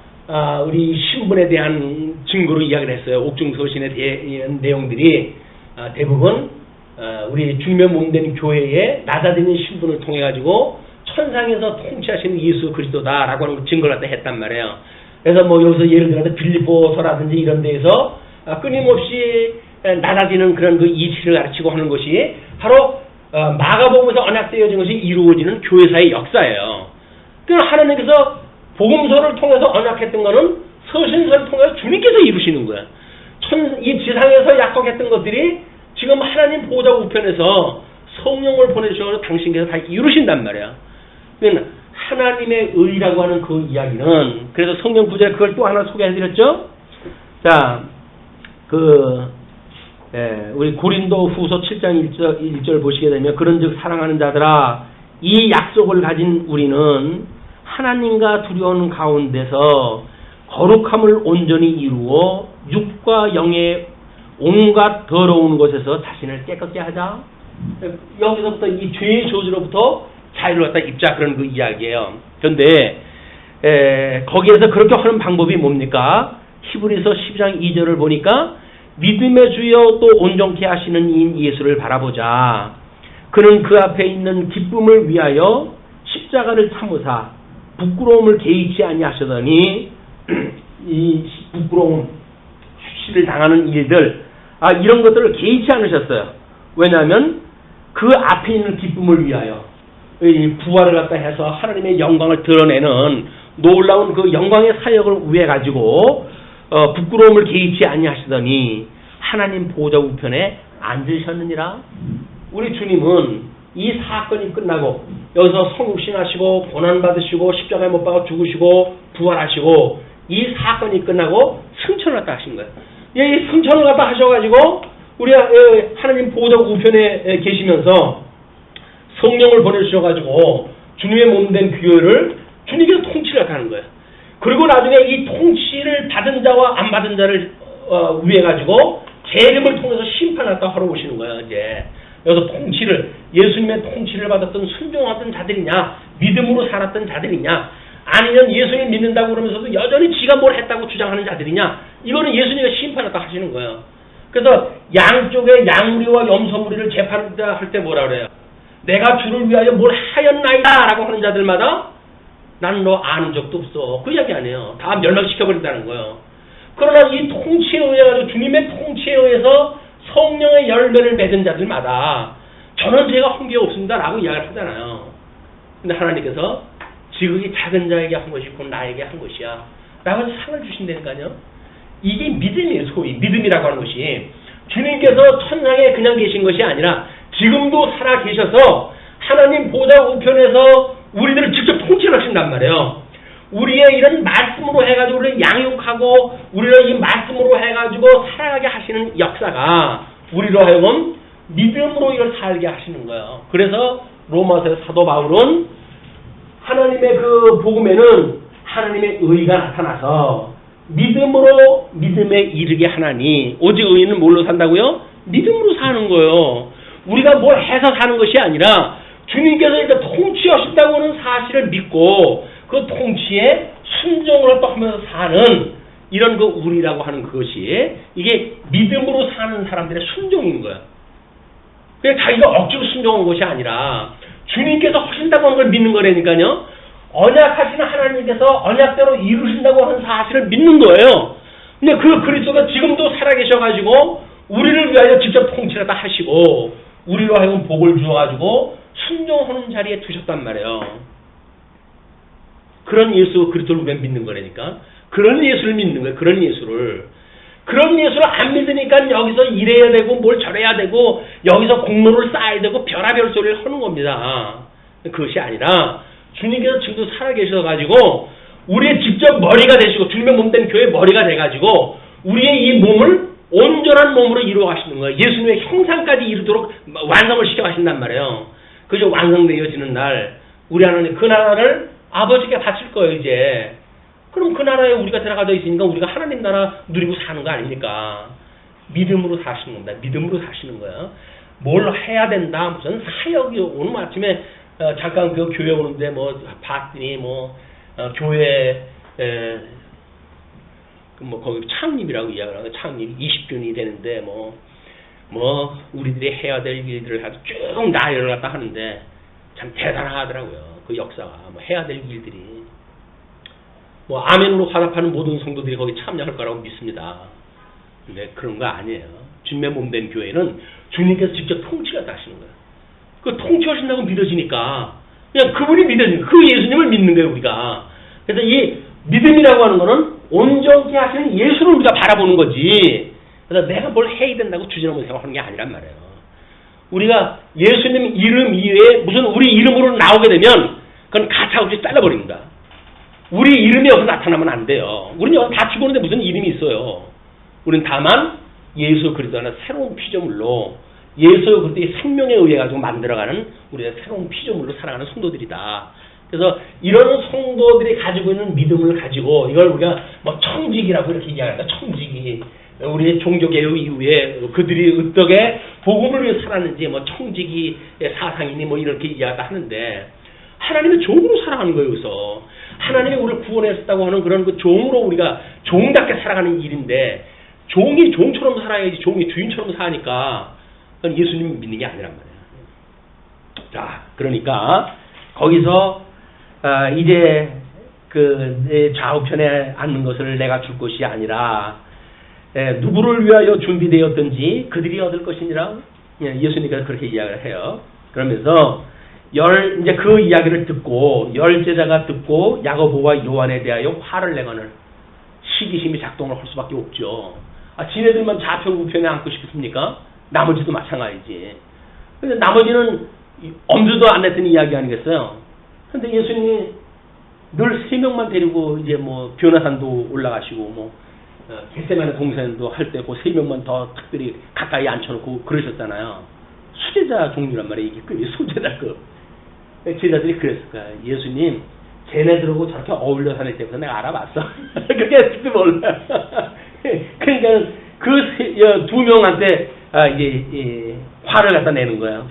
우리 신분에 대한 증거로 이야기를 했어요. 옥중서신에 대한 내용들이 대부분 우리 주님의 몸된 교회의 낮아지는 신분을 통해 가지고 천상에서 통치하시는 예수 그리스도다라고 하는 증거를 갖다 했단 말이에요. 그래서 뭐 여기서 예를 들어서 빌립보서라든지 이런 데에서 끊임없이 낮아지는 그런 그 이치를 가르치고 하는 것이 바로 마가복음에서 언약되어진 것이 이루어지는 교회사의 역사예요. 그러니까 하나님께서 복음서를 통해서 언약했던 것은 서신서를 통해서 주님께서 이루시는 거야. 이 지상에서 약속했던 것들이 지금 하나님 보좌 우편에서 성령을 보내주셔서 당신께서 다 이루신단 말이야. 그러니까 하나님의 의라고 하는 그 이야기는, 그래서 성령 구절에 그걸 또 하나 소개해드렸죠. 자, 우리 고린도 후서 7장 1절 보시게 되면, 그런즉 사랑하는 자들아, 이 약속을 가진 우리는 하나님과 두려운 가운데서 거룩함을 온전히 이루어 육과 영의 온갖 더러운 것에서 자신을 깨끗게 하자. 여기서부터 이 죄의 저주로부터 자유를 갖다 입자, 그런 그 이야기예요. 그런데 거기에서 그렇게 하는 방법이 뭡니까? 히브리서 12장 2절을 보니까 믿음의 주여 또 온전케 하시는 이인 예수를 바라보자. 그는 그 앞에 있는 기쁨을 위하여 십자가를 참으사 부끄러움을 개의치 아니하시더니 이 부끄러움, 수치를 당하는 일들, 이런 것들을 개의치 않으셨어요. 왜냐하면 그 앞에 있는 기쁨을 위하여, 이 부활을 갖다 해서 하나님의 영광을 드러내는 놀라운 그 영광의 사역을 위해 가지고 부끄러움을 개의치 아니하시더니 하나님 보좌 우편에 앉으셨느니라. 우리 주님은 이 사건이 끝나고 여기서 성육신하시고 고난받으시고 십자가에 못 박아 죽으시고 부활하시고 이 사건이 끝나고 승천을 갖다 하신 거예요. 이 승천을 갖다 하셔가지고 우리 하나님 보좌 우편에 계시면서 성령을 보내주셔가지고 주님의 몸된 교회를 주님께서 통치를 하는 거예요. 그리고 나중에 이 통치를 받은 자와 안 받은 자를 위해 가지고 재림을 통해서 심판하다 하러 오시는 거예요. 이제 여기서 통치를, 예수님의 통치를 받았던 순종하던 자들이냐, 믿음으로 살았던 자들이냐, 아니면 예수님 믿는다고 그러면서도 여전히 지가 뭘 했다고 주장하는 자들이냐, 이거는 예수님이 심판하다 하시는 거예요. 그래서 양쪽에 양무리와 염소무리를 재판할 때 뭐라 그래요? 내가 주를 위하여 뭘 하였나이다 라고 하는 자들마다 나는 너 아는 적도 없어. 그 이야기 아니에요. 다 멸망시켜버린다는 거예요. 그러나 이 통치에 의해서, 주님의 통치에 의해서 성령의 열매를 맺은 자들마다 저는 죄가 한 게 없습니다 라고 이야기를 하잖아요. 근데 하나님께서 지극히 작은 자에게 한 것이 곧 나에게 한 것이야 라고 상을 주신다니까요. 이게 믿음이에요. 소위 믿음이라고 하는 것이 주님께서 천상에 그냥 계신 것이 아니라 지금도 살아 계셔서 하나님 보좌 우편에서 우리들을 직접 통치를 하신단 말이에요. 우리의 이런 말씀으로 해가지고 우리를 양육하고 우리를 이 말씀으로 해가지고 살아가게 하시는 역사가 우리로 하여금 믿음으로 이걸 살게 하시는 거예요. 그래서 로마서 사도 바울은 하나님의 그 복음에는 하나님의 의가 나타나서 믿음으로 믿음에 이르게 하나니, 오직 의인은 뭘로 산다고요? 믿음으로 사는 거예요. 우리가 뭘 해서 사는 것이 아니라 주님께서 일단 통치하신다고 하는 사실을 믿고 그 통치에 순종을 하면서 사는 이런 그 우리라고 하는 그것이, 이게 믿음으로 사는 사람들의 순종인 거야. 그냥 자기가 억지로 순종한 것이 아니라 주님께서 하신다고 하는 걸 믿는 거라니까요. 언약하시는 하나님께서 언약대로 이루신다고 하는 사실을 믿는 거예요. 근데 그 그리스도가 지금도 살아계셔가지고 우리를 위하여 직접 통치를 다 하시고 우리로 하여금 복을 주어가지고 순종하는 자리에 두셨단 말이에요. 그런 예수 그리스도를 우리가 믿는 거라니까. 그런 예수를 믿는 거예요. 그런 예수를. 그런 예수를 안 믿으니까 여기서 이래야 되고 뭘 저래야 되고 여기서 공로를 쌓아야 되고 별하별 소리를 하는 겁니다. 그것이 아니라 주님께서 지금도 살아계셔가지고 우리의 직접 머리가 되시고 주님의 몸된 교회의 머리가 돼가지고 우리의 이 몸을 온전한 몸으로 이루어 가시는 거예요. 예수님의 형상까지 이루도록 완성을 시켜 가신단 말이에요. 그저 완성되어지는 날 우리 하나님 그 나라를 아버지께 바칠 거예요. 이제 그럼 그 나라에 우리가 들어가져 있으니까 우리가 하나님 나라 누리고 사는 거 아닙니까? 믿음으로 사시는 겁니다. 믿음으로 사시는 거예요. 뭘 해야 된다, 무슨 사역이. 오늘 아침에 잠깐 그 교회 오는데 뭐 봤더니 교회 거기 창립이라고 이야기를 하고, 창립 20주년이 되는데 우리들이 해야 될 일들을 아주 쭉 나열을 갖다 하는데 참 대단하더라고요. 그 역사가 해야 될 일들이 아멘으로 화답하는 모든 성도들이 거기 참여할 거라고 믿습니다. 근데 그런 거 아니에요. 주님의 몸된 교회는 주님께서 직접 통치하다 하시는 거예요. 그 통치하신다고 믿어지니까 그냥 그분이 믿어지는 그 예수님을 믿는 거예요 우리가. 그래서 이 믿음이라고 하는 거는 온전케 하시는 예수를 우리가 바라보는 거지. 그래서 내가 뭘 해야 된다고 주저넘어 생각하는 게 아니란 말이에요. 우리가 예수님 이름 이외에 무슨 우리 이름으로 나오게 되면 그건 가차없이 잘라버립니다. 우리 이름이 여기서 나타나면 안 돼요. 우리는 여기 다 죽었는데 무슨 이름이 있어요. 우리는 다만 예수 그리스도라는 새로운 피조물로 예수 그리스도의 생명에 의해 가지고 만들어가는 우리의 새로운 피조물로 살아가는 성도들이다. 그래서 이런 성도들이 가지고 있는 믿음을 가지고 이걸 우리가 뭐 청직이라고 이렇게 이야기한다. 청직이 우리의 종교개혁 이후에 그들이 어떻게 복음을 위해 살았는지 뭐 청지기 사상이니 뭐 이렇게 이야기를 하는데 하나님의 종으로 살아가는 거예요. 여기서 하나님이 우리를 구원했다고 하는 그런 그 종으로 우리가 종답게 살아가는 일인데 종이 종처럼 살아야지 종이 주인처럼 사니까 그건 예수님 믿는 게 아니란 말이에요. 자, 그러니까 거기서 이제 그 내 좌우편에 앉는 것을 내가 줄 것이 아니라 누구를 위하여 준비되었든지 그들이 얻을 것이니라. 예수님께서 그렇게 이야기를 해요. 그러면서 이제 그 이야기를 듣고 열 제자가 듣고 야고보와 요한에 대하여 화를 내거늘 시기심이 작동을 할 수밖에 없죠. 지네들만 좌편 우편에 앉고 싶습니까? 나머지도 마찬가지지. 근데 나머지는 엄두도 안 냈던 이야기 아니겠어요? 근데 예수님이 늘 3명만 데리고 이제 뭐 변화산도 올라가시고 뭐 겟세마네 동산도 할 때 그 3명만 더 특별히 가까이 앉혀놓고 그러셨잖아요. 수제자 종류란 말이에요. 이게 그 수제자급. 제자들이 그랬을 거야. 예수님, 쟤네들하고 저렇게 어울려 다닐 때부터 내가 알아봤어. 그게 했을지 몰라. 그러니까 그 2명한테 이제 화를 갖다 내는 거예요.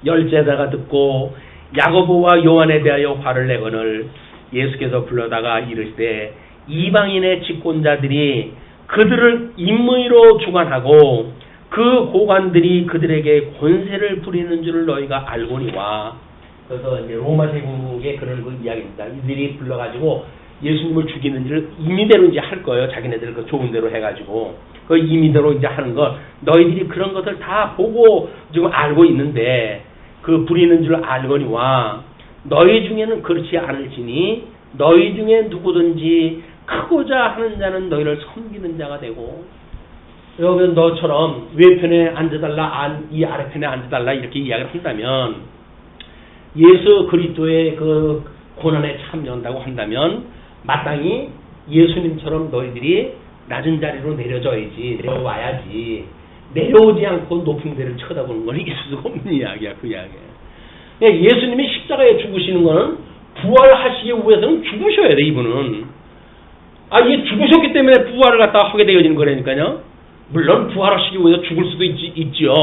열 제자가 듣고 야고보와 요한에 대하여 화를 내거늘 예수께서 불러다가 이르시되 이방인의 집권자들이 그들을 임의로 주관하고 그 고관들이 그들에게 권세를 부리는 줄을 너희가 알고니와. 그래서 이제 로마 제국의 그런 그 이야기입니다. 이들이 불러가지고 예수님을 죽이는 일을 임의대로 이제 할 거예요. 자기네들 그 좋은 대로 해가지고 그 임의대로 이제 하는 거. 너희들이 그런 것을 다 보고 지금 알고 있는데 그 부리는 줄 알거니와 너희 중에는 그렇지 않을지니 너희 중에 누구든지 크고자 하는 자는 너희를 섬기는 자가 되고. 여러분 너처럼 외편에 앉아달라 이 아래편에 앉아달라 이렇게 이야기를 한다면 예수 그리스도의 그 고난에 참여한다고 한다면 마땅히 예수님처럼 너희들이 낮은 자리로 내려져야지 내려와야지 내려오지 않고 높은 데를 쳐다보는 건 있을 수가 없는 이야기야. 그 이야기야. 예수님이 십자가에 죽으시는 거는 부활하시기 위해서는 죽으셔야 돼. 이분은 이게 죽으셨기 때문에 부활을 갖다가 하게 되어지는 거라니까요. 물론 부활하시기 위해서 죽을 수도 있지요.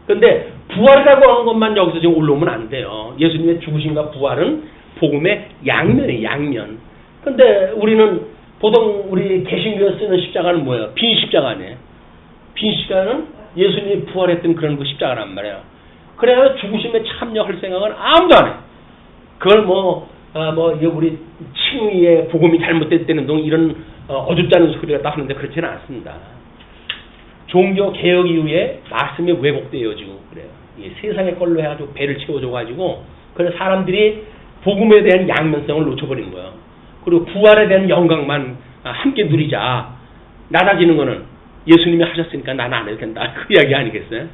근데 부활이라고 하는 것만 여기서 지금 올라오면 안 돼요. 예수님의 죽으심과 부활은 복음의 양면이에요. 양면. 근데 우리는 보통 우리 개신교에 쓰는 십자가는 뭐예요? 빈 십자가 아니에요. 빈 십자가는 예수님이 부활했던 그런 그 십자가란 말이에요. 그래야 죽으심에 참여할 생각은 아무도 안 해요. 그걸 우리 칭의의 복음이 잘못됐다는 동 이런 어줍지 않은 소리가 다 하는데 그렇지는 않습니다. 종교 개혁 이후에 말씀이 왜곡되어지고 그래요. 세상의 걸로 해가지고 배를 채워줘가지고 그래서 사람들이 복음에 대한 양면성을 놓쳐버린 거예요. 그리고 부활에 대한 영광만 함께 누리자. 낮아지는 거는 예수님이 하셨으니까 나는 안 해도 된다. 그 이야기 아니겠어요?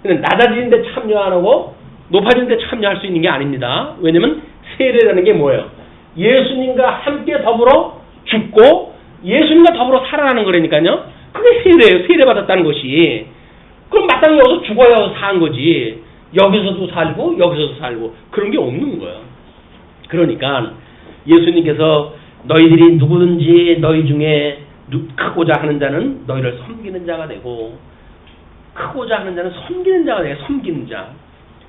근데 낮아지는데 참여 안 하고 높아지는데 참여할 수 있는 게 아닙니다. 왜냐면 세례라는 게 뭐예요? 예수님과 함께 더불어 죽고 예수님과 더불어 살아나는 거라니까요. 그게 세례예요. 세례받았다는 것이. 그럼 마땅히 여기서 죽어야 산 거지. 여기서도 살고 여기서도 살고 그런 게 없는 거예요. 그러니까 예수님께서 너희들이 누구든지 너희 중에 크고자 하는 자는 너희를 섬기는 자가 되고 크고자 하는 자는 섬기는 자가 되고 섬기는 자.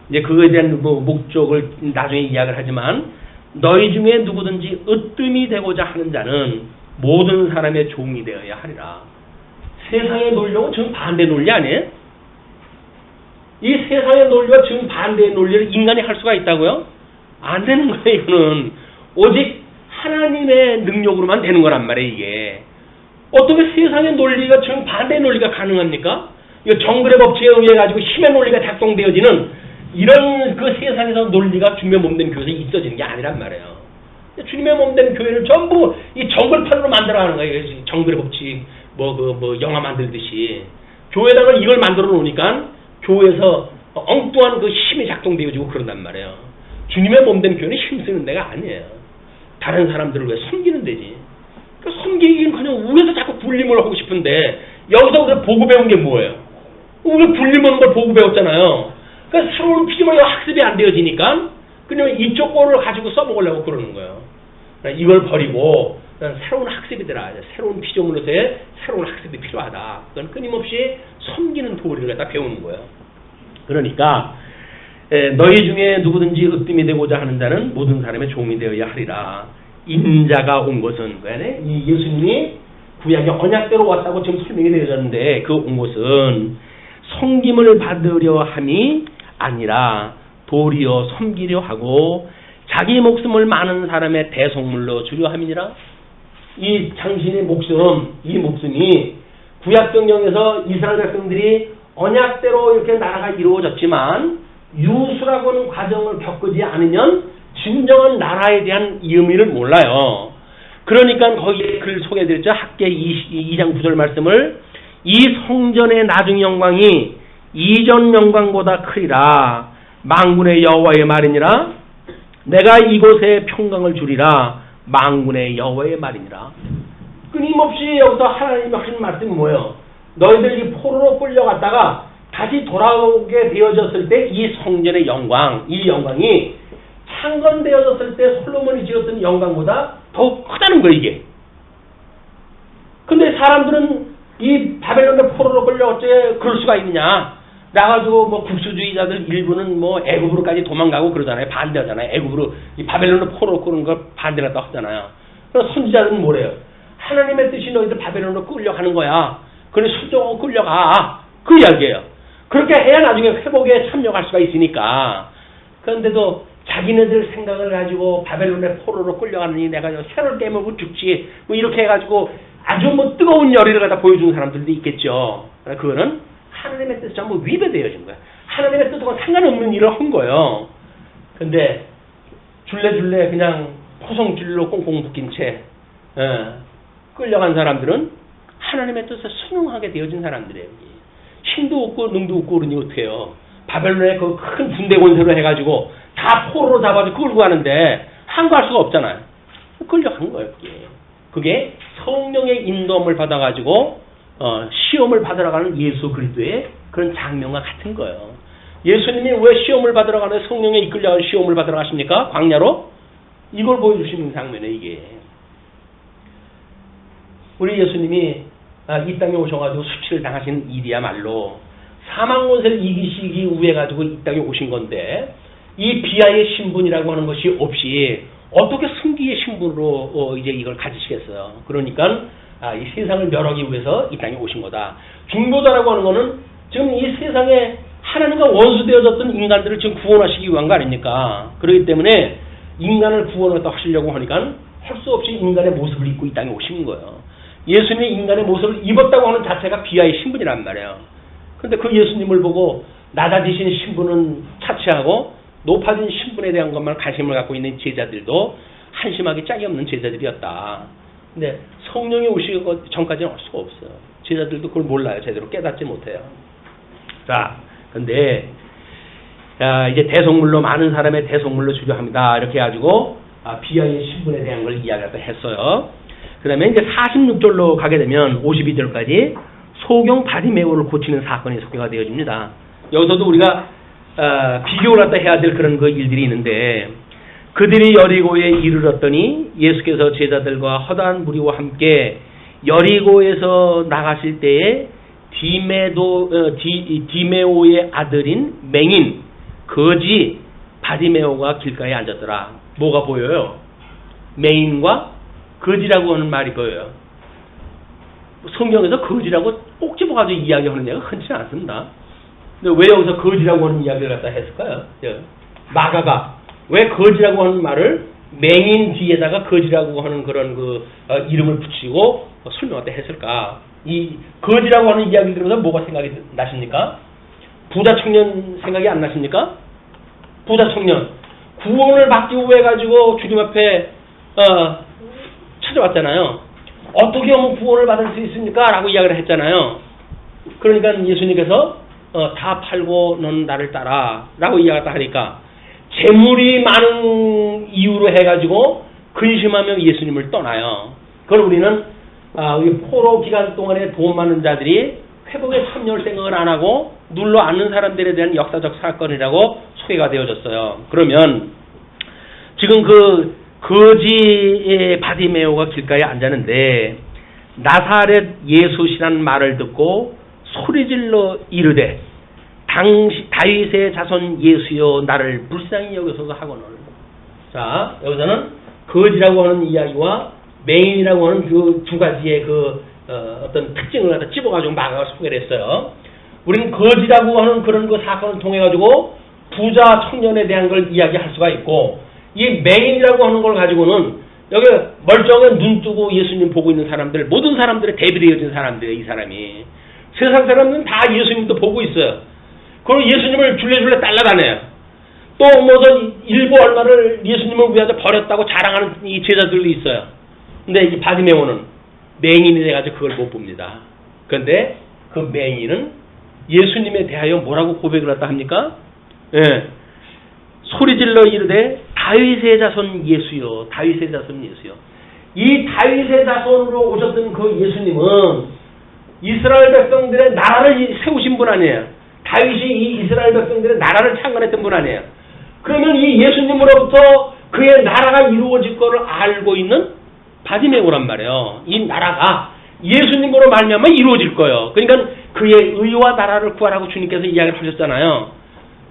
이제 그거에 대한 목적을 나중에 이야기를 하지만 너희 중에 누구든지 으뜸이 되고자 하는 자는 모든 사람의 종이 되어야 하리라. 세상의 논리하고 정반대 논리 아니에요? 이 세상의 논리와 정반대의 논리를 인간이 할 수가 있다고요? 안 되는 거예요. 이거는 오직 하나님의 능력으로만 되는 거란 말이에요. 이게 어떻게 세상의 논리가 정반대의 논리가 가능합니까? 이 정글의 법칙에 의해 가지고 힘의 논리가 작동되어지는 이런 그 세상에서 논리가 주님의 몸된 교회에서 있어지는 게 아니란 말이에요. 주님의 몸된 교회를 전부 이 정글판으로 만들어가는 거예요. 정글의 법칙 영화 만들듯이 교회에다가 이걸 만들어 놓으니까 교회에서 엉뚱한 그 힘이 작동되어지고 그런단 말이에요. 주님의 몸된 교회는 힘쓰는 데가 아니에요. 다른 사람들을 왜 섬기는 데지. 그러니까 섬기기는 그냥 위에서 자꾸 군림을 하고 싶은데 여기서 우리가 보고 배운 게 뭐예요? 우리가 군림하는 걸 보고 배웠잖아요. 그러니까 새로운 피조물이 학습이 안 되어지니까 그냥 이쪽 거를 가지고 써먹으려고 그러는 거예요. 그러니까 이걸 버리고 새로운 학습이 들어야 돼. 새로운 피조물로서의 새로운 학습이 필요하다. 그건 끊임없이 섬기는 도리를 갖다 배우는 거예요. 그러니까 너희 중에 누구든지 으뜸이 되고자 하는 자는 모든 사람의 종이 되어야 하리라. 인자가 온 것은 이 예수님이 구약의 언약대로 왔다고 지금 설명이 되어졌는데 그 온 것은 섬김을 받으려 함이 아니라 도리어 섬기려 하고 자기 목숨을 많은 사람의 대속물로 주려 함이니라. 이 당신의 목숨, 이 목숨이 구약성경에서 이스라엘 백성들이 언약대로 이렇게 나라가 이루어졌지만 유수라고 하는 과정을 겪지 않으면 진정한 나라에 대한 의미를 몰라요. 그러니까 거기에 글 소개해드렸죠. 학계 2장 9절 말씀을 이 성전의 나중 영광이 이전 영광보다 크리라. 만군의 여호와의 말이니라. 내가 이곳에 평강을 주리라. 만군의 여호와의 말이니라. 끊임없이 여기서 하나님이 하신 말씀이 뭐예요? 너희들이 포로로 끌려갔다가 다시 돌아오게 되어졌을 때 이 성전의 영광, 이 영광이 창건되어졌을 때 솔로몬이 지었던 영광보다 더 크다는 거예요, 이게. 근데 사람들은 이 바벨론의 포로로 끌려갔지 그럴 수가 있느냐? 나가지고 국수주의자들 일부는 애굽으로까지 도망가고 그러잖아요. 반대하잖아요. 애굽으로 이 바벨론의 포로로 끄는 걸 반대했다고 하잖아요. 그래서 선지자들은 뭐래요? 하나님의 뜻이 너희들 바벨론으로 끌려가는 거야. 그래 순종하고 끌려가. 그 이야기예요. 그렇게 해야 나중에 회복에 참여할 수가 있으니까. 그런데도 자기네들 생각을 가지고 바벨론의 포로로 끌려가느니 내가 새를 깨물고 죽지 이렇게 해가지고 아주 뜨거운 열의를 갖다 보여주는 사람들도 있겠죠. 그거는 하나님의 뜻이 전부 위배되어진 거야. 하나님의 뜻하고 상관없는 일을 한 거예요. 근데 줄레줄레 그냥 포성줄로 꽁꽁 묶인 채 끌려간 사람들은 하나님의 뜻에 순응하게 되어진 사람들이에요. 힘도 없고 능도 없고 그러니 어떡해요. 바벨론에 그 큰 군대 권세로 해가지고 다 포로로 잡아서 끌고 가는데 항거할 수가 없잖아요. 끌려간 거예요. 그게 성령의 인도함을 받아가지고 시험을 받으러 가는 예수 그리스도의 그런 장면과 같은 거예요. 예수님이 왜 시험을 받으러 가는 성령에 이끌려가는 시험을 받으러 가십니까? 광야로? 이걸 보여주시는 장면이에요. 이게. 우리 예수님이 이 땅에 오셔가지고 수치를 당하신 일이야말로 사망권세를 이기시기 위해 가지고 이 땅에 오신 건데 이 비하의 신분이라고 하는 것이 없이 어떻게 승기의 신분으로 이제 이걸 가지시겠어요. 그러니까 이 세상을 멸하기 위해서 이 땅에 오신 거다. 중보자라고 하는 거는 지금 이 세상에 하나님과 원수되어졌던 인간들을 지금 구원하시기 위한 거 아닙니까? 그렇기 때문에 인간을 구원하다 하시려고 하니까 할 수 없이 인간의 모습을 입고 이 땅에 오신 거예요. 예수님이 인간의 모습을 입었다고 하는 자체가 비하의 신분이란 말이에요. 그런데 그 예수님을 보고 낮아지신 신분은 차치하고 높아진 신분에 대한 것만 관심을 갖고 있는 제자들도 한심하게 짝이 없는 제자들이었다. 근데 성령이 오시기 전까지는 알 수가 없어요. 제자들도 그걸 몰라요. 제대로 깨닫지 못해요. 자, 근데 이제 대속물로 많은 사람의 대속물로 주려 합니다. 이렇게 해가지고 비하의 신분에 대한 걸 이야기를 했어요. 그 다음에 이제 46절로 가게 되면 52절까지 소경 바디메오를 고치는 사건이 소개가 되어집니다. 여기서도 우리가 비교를 갖다 해야 될 그런 그 일들이 있는데 그들이 여리고에 이르렀더니 예수께서 제자들과 허다한 무리와 함께 여리고에서 나가실 때에 디메오의 아들인 맹인 거지 바디메오가 길가에 앉았더라. 뭐가 보여요? 맹인과 거지라고 하는 말이 보여요. 성경에서 거지라고 꼭 집어가지고 이야기하는 얘기가 흔치 않습니다. 근데 왜 여기서 거지라고 하는 이야기를 갖다 했을까요? 마가가 왜 거지라고 하는 말을 맹인 뒤에다가 거지라고 하는 그런 이름을 붙이고 설명할 때 했을까? 이 거지라고 하는 이야기를 들으면서 뭐가 생각이 나십니까? 부자 청년 생각이 안 나십니까? 부자 청년 구원을 받기 위해 가지고 주님 앞에 찾아왔잖아요. 어떻게 하면 구원을 받을 수 있습니까? 라고 이야기를 했잖아요. 그러니까 예수님께서 다 팔고 넌 나를 따라 라고 이야기를 하니까 재물이 많은 이유로 해가지고 근심하며 예수님을 떠나요. 그걸 우리는 포로 기간 동안에 돈 많은 자들이 회복에 참여할 생각을 안 하고 눌러 앉는 사람들에 대한 역사적 사건이라고 소개가 되어졌어요. 그러면 지금 그 거지의 바디메오가 길가에 앉았는데 나사렛 예수시란 말을 듣고 소리질러 이르되 다윗의 자손 예수여 나를 불쌍히 여기소서 하거늘. 자, 여기서는 거지라고 하는 이야기와 맹인이라고 하는 그 두 가지의 어떤 특징을 갖다 집어가지고 마가가 소개를 했어요. 우리는 거지라고 하는 그런 그 사건을 통해 가지고 부자 청년에 대한 걸 이야기할 수가 있고, 이 맹인이라고 하는 걸 가지고는 여기 멀쩡하게 눈 뜨고 예수님 보고 있는 사람들, 모든 사람들의 대비되어진 사람들이에요. 이 사람이 세상 사람들은 다 예수님도 보고 있어요. 그리고 예수님을 줄레줄레 따라다녀요. 또 무슨 일부 얼마를 예수님을 위하여 버렸다고 자랑하는 이 제자들도 있어요. 근데 이 바디메오는 맹인이 돼가지고 그걸 못 봅니다. 그런데 그 맹인은 예수님에 대하여 뭐라고 고백을 했다 합니까? 예. 소리질러 이르되 다윗의 자손 예수여, 다윗의 자손 예수여. 이 다윗의 자손으로 오셨던 그 예수님은 이스라엘 백성들의 나라를 세우신 분 아니에요. 다윗이 이 이스라엘 백성들의 나라를 창건했던 분 아니에요. 그러면 이 예수님으로부터 그의 나라가 이루어질 것을 알고 있는 바디메오란 말이에요. 이 나라가 예수님으로 말미암아 이루어질 거예요. 그러니까 그의 의와 나라를 구하라고 주님께서 이야기를 하셨잖아요.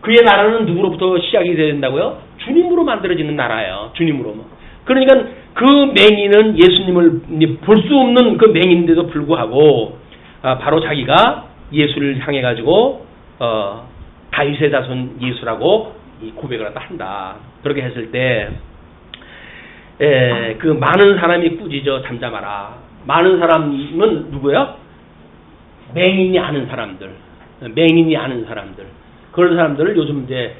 그의 나라는 누구로부터 시작이 돼야 된다고요? 주님으로 만들어지는 나라예요. 주님으로. 그러니까 그 맹인은 예수님을 볼 수 없는 그 맹인인데도 불구하고 바로 자기가 예수를 향해 가지고 다윗의 자손 예수라고 고백을 한다. 그렇게 했을 때 그 많은 사람이 꾸짖어 잠잠하라. 많은 사람은 누구예요? 맹인이 아는 사람들. 맹인이 아는 사람들. 그런 사람들을 요즘 이제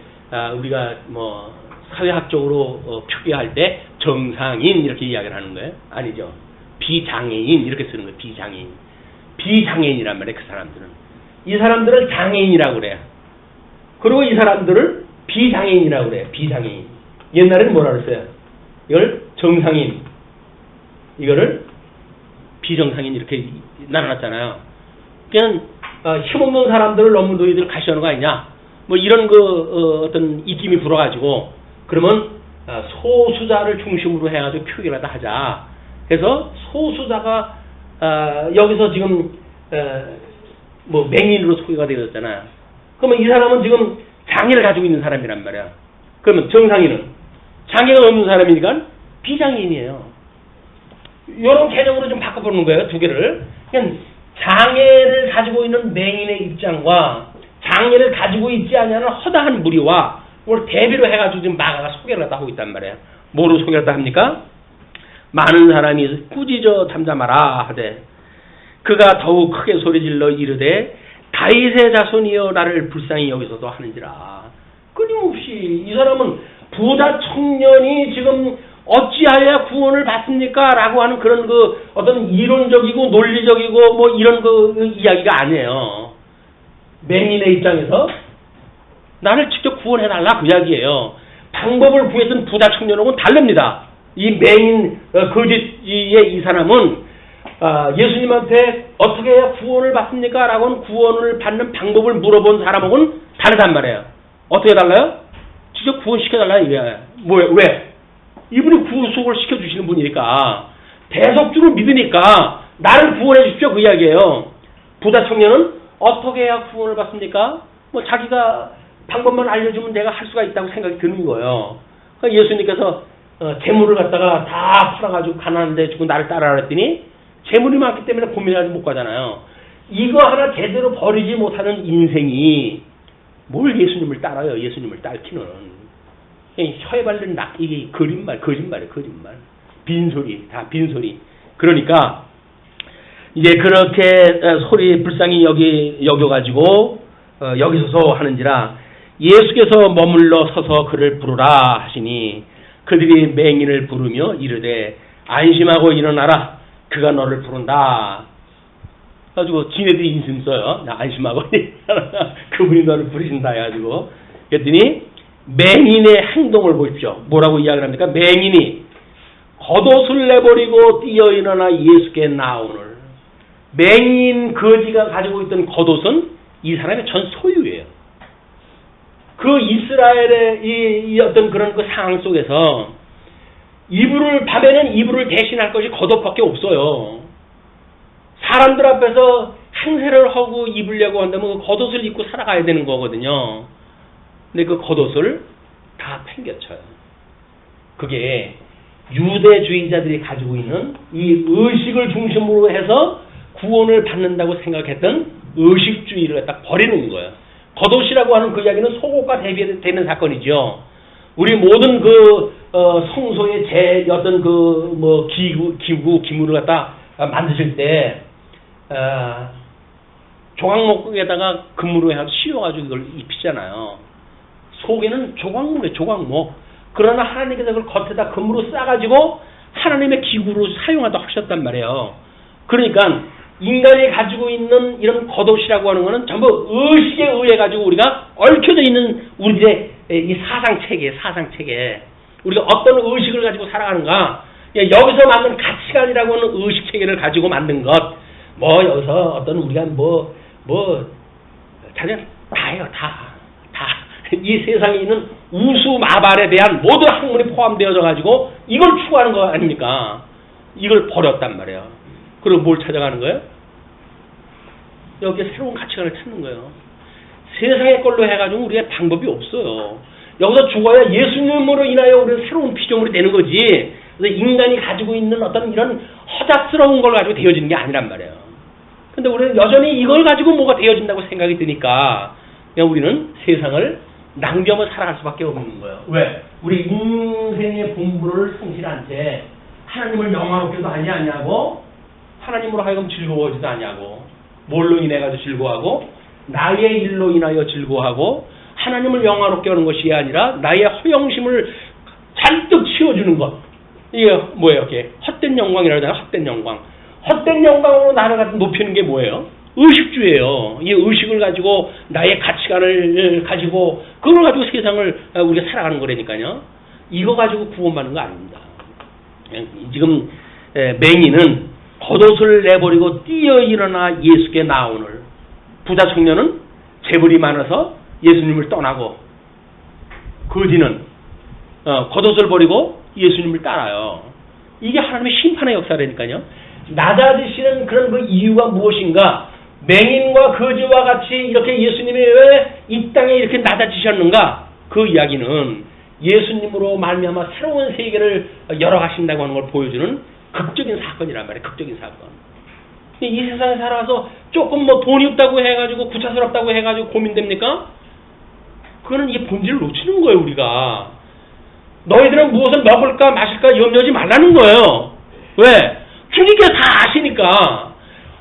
우리가 뭐 사회학적으로 표기할 때 정상인 이렇게 이야기를 하는 거예요. 아니죠. 비장애인 이렇게 쓰는 거예요. 비장애인. 비장애인이란 말이에요. 그 사람들은. 이 사람들을 장애인이라고 그래요. 그리고 이 사람들을 비장애인이라고 그래요. 비장애인. 옛날에는 뭐라 그랬어요? 이걸 정상인, 이거를 비정상인 이렇게 나눠놨잖아요. 그냥 힘없는 사람들을 너무 너희들 가시하는 거 아니냐? 뭐 이런 어떤 입김이 불어가지고 그러면 소수자를 중심으로 해가지고 표기를 하자. 그래서 소수자가 여기서 지금 뭐 맹인으로 소개가 되었잖아요. 그러면 이 사람은 지금 장애를 가지고 있는 사람이란 말이야. 그러면 정상인은 장애가 없는 사람이니까 비장애인이에요. 이런 개념으로 좀 바꿔보는 거예요. 두 개를. 그냥 장애를 가지고 있는 맹인의 입장과 장애를 가지고 있지 않냐는 허다한 무리와 그걸 대비로 해가지고 지금 마가가 소개를 하고 있단 말이에요. 뭐로 소개를 합니까? 많은 사람이 꾸짖어 잠잠하라 하되 그가 더욱 크게 소리질러 이르되 다윗의 자손이여 나를 불쌍히 여기서도 하는지라. 끊임없이 이 사람은 부자 청년이 지금 어찌하여 구원을 받습니까? 라고 하는 그런 어떤 이론적이고 논리적이고 뭐 이런 이야기가 아니에요. 맹인의 입장에서 나를 직접 구원해달라 그 이야기예요. 방법을 구했던 부자 청년하고는 다릅니다. 이 맹인 거짓의 이 사람은 예수님한테 어떻게 해야 구원을 받습니까? 라고 하는 구원을 받는 방법을 물어본 사람하고는 다르단 말이에요. 어떻게 달라요? 직접 구원시켜달라 이거야. 왜? 이분이 구속을 시켜주시는 분이니까 대속주를 믿으니까 나를 구원해 주십시오 그 이야기예요. 부자 청년은 어떻게 해야 구원을 받습니까? 뭐 자기가 방법만 알려주면 내가 할 수가 있다고 생각이 드는 거예요. 그러니까 예수님께서 재물을 갖다가 다 팔아가지고 가난한데 주고 나를 따라라 했더니 재물이 많기 때문에 고민하지 못 가잖아요. 이거 하나 제대로 버리지 못하는 인생이 뭘 예수님을 따라요? 예수님을 따르기는 혀에 발린 이게 거짓말이에요. 거짓말. 빈소리. 다 빈소리. 그러니까 이제 그렇게 소리 불쌍히 여겨가지고 여기 서서 하는지라 예수께서 머물러 서서 그를 부르라 하시니 그들이 맹인을 부르며 이르되 안심하고 일어나라 그가 너를 부른다. 가지고 지네들이 인심 써요. 나 안심하고 그분이 너를 부르신다 해가지고 그랬더니 맹인의 행동을 보십시오. 뭐라고 이야기를 합니까? 맹인이 겉옷을 내버리고 뛰어 일어나 예수께 나오늘. 맹인 거지가 가지고 있던 겉옷은 이 사람의 전 소유예요. 그 이스라엘의 이 어떤 그런 그 상황 속에서 밤에는 이불을 대신할 것이 겉옷밖에 없어요. 사람들 앞에서 행세를 하고 입으려고 한다면 그 겉옷을 입고 살아가야 되는 거거든요. 근데 그 겉옷을 다 팽개쳐요. 그게 유대주의자들이 가지고 있는 이 의식을 중심으로 해서 구원을 받는다고 생각했던 의식주의를 딱 버리는 거예요. 겉옷이라고 하는 그 이야기는 속옷과 대비되는 사건이죠. 우리 모든 성소의 어떤 기물을 갖다 만드실 때 조각목에다가 금으로 해서 씌워가지고 이걸 입히잖아요. 속에는 조각목이에요, 조각목. 그러나 하나님께서 그걸 겉에다 금으로 싸가지고 하나님의 기구로 사용하다 하셨단 말이에요. 그러니까 인간이 가지고 있는 이런 겉옷이라고 하는 것은 전부 의식에 의해 가지고 우리가 얽혀져 있는 우리의 이 사상체계. 우리가 어떤 의식을 가지고 살아가는가. 여기서 만든 가치관이라고 하는 의식체계를 가지고 만든 것. 여기서 어떤 우리가 자기는 다예요, 다. 이 세상에 있는 우수 마발에 대한 모든 학문이 포함되어져 가지고 이걸 추구하는 거 아닙니까? 이걸 버렸단 말이에요. 그리고 뭘 찾아가는 거예요? 여기에 새로운 가치관을 찾는 거예요. 세상의 걸로 해가지고 우리의 방법이 없어요. 여기서 죽어야 예수님으로 인하여 우리는 새로운 피조물이 되는 거지. 그래서 인간이 가지고 있는 어떤 이런 허잡스러운 걸 가지고 되어지는 게 아니란 말이에요. 근데 우리는 여전히 이걸 가지고 뭐가 되어진다고 생각이 드니까 그냥 우리는 세상을 낭비하며 살아갈 수밖에 없는 거예요. 왜? 우리 인생의 본분을 성실한 채 하나님을 영화롭게도 하지 않냐고, 하나님으로 하여금 즐거워지도 않냐고, 뭘로 인해 가지고 즐거워하고 나의 일로 인하여 즐거워하고 하나님을 영화롭게 하는 것이 아니라 나의 허영심을 잔뜩 치워주는 것. 이게 뭐예요? 이게 헛된 영광이라고 하잖아요. 헛된 영광. 헛된 영광으로 나를 갖다 높이는 게 뭐예요? 의식주예요. 이 의식을 가지고 나의 가치관을 가지고 그걸 가지고 세상을 우리가 살아가는 거라니까요. 이거 가지고 구원받는 거 아닙니다. 지금 맹인은 겉옷을 내버리고 뛰어 일어나 예수께 나오늘. 부자 청년은 재물이 많아서 예수님을 떠나고 거지는 겉옷을 버리고 예수님을 따라요. 이게 하나님의 심판의 역사라니까요. 낮아지시는 그런 그 이유가 무엇인가? 맹인과 거지와 같이 이렇게 예수님이 왜 이 땅에 이렇게 낮아지셨는가? 그 이야기는 예수님으로 말미암아 새로운 세계를 열어가신다고 하는 걸 보여주는 극적인 사건이란 말이에요. 극적인 사건. 이 세상에 살아서 조금 돈이 없다고 해가지고 구차스럽다고 해가지고 고민됩니까? 그거는 이 본질을 놓치는 거예요. 우리가. 너희들은 무엇을 먹을까 마실까 염려하지 말라는 거예요. 왜? 주님께서 다 아시니까.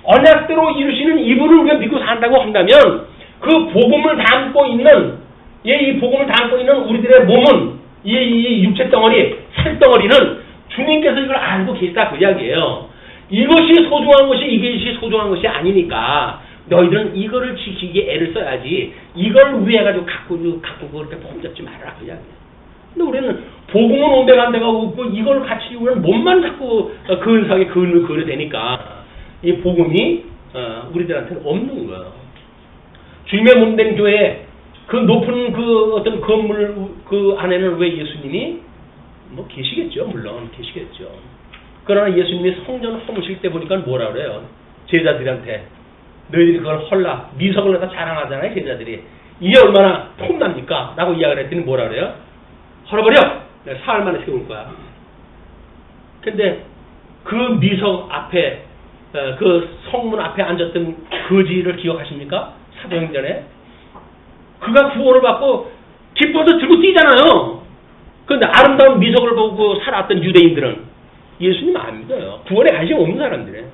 언약대로 이루시는 이분을 우리가 믿고 산다고 한다면 그 복음을 담고 있는 이 복음을 담고 있는 우리들의 몸은 이 육체 덩어리, 살 덩어리는 주님께서 이걸 알고 계시다 그 이야기예요. 이것이 소중한 것이 이것이 소중한 것이 아니니까 너희들은 이거를 지키기에 애를 써야지 이걸 위해가지고 갖고 그렇게 폼잡지 말아라 그 이야기예요. 근데 우리는 복음은 온데간데가 없고 이걸 같이 우리는 몸만 자꾸 근사하게 그려 되니까 이 복음이 우리들한테는 없는 거예요. 주님의 몸된 교회 그 높은 그 어떤 건물 그 안에는 왜 예수님이 계시겠죠. 물론 계시겠죠. 그러나 예수님이 성전 허무실 때 보니까 뭐라 그래요? 제자들한테 너희들이 그걸 헐라 미석을 갖다 자랑하잖아요. 제자들이 이게 얼마나 폼납니까? 라고 이야기를 했더니 뭐라 그래요? 헐어버려! 내가 사흘 만에 세울 거야. 근데 그 미석 앞에 그 성문 앞에 앉았던 거지를 기억하십니까? 사도행전에 그가 구원을 받고 기뻐서 들고 뛰잖아요. 그런데 아름다운 미석을 보고 살아왔던 유대인들은 예수님 안 믿어요. 구원에 관심 없는 사람들이에요.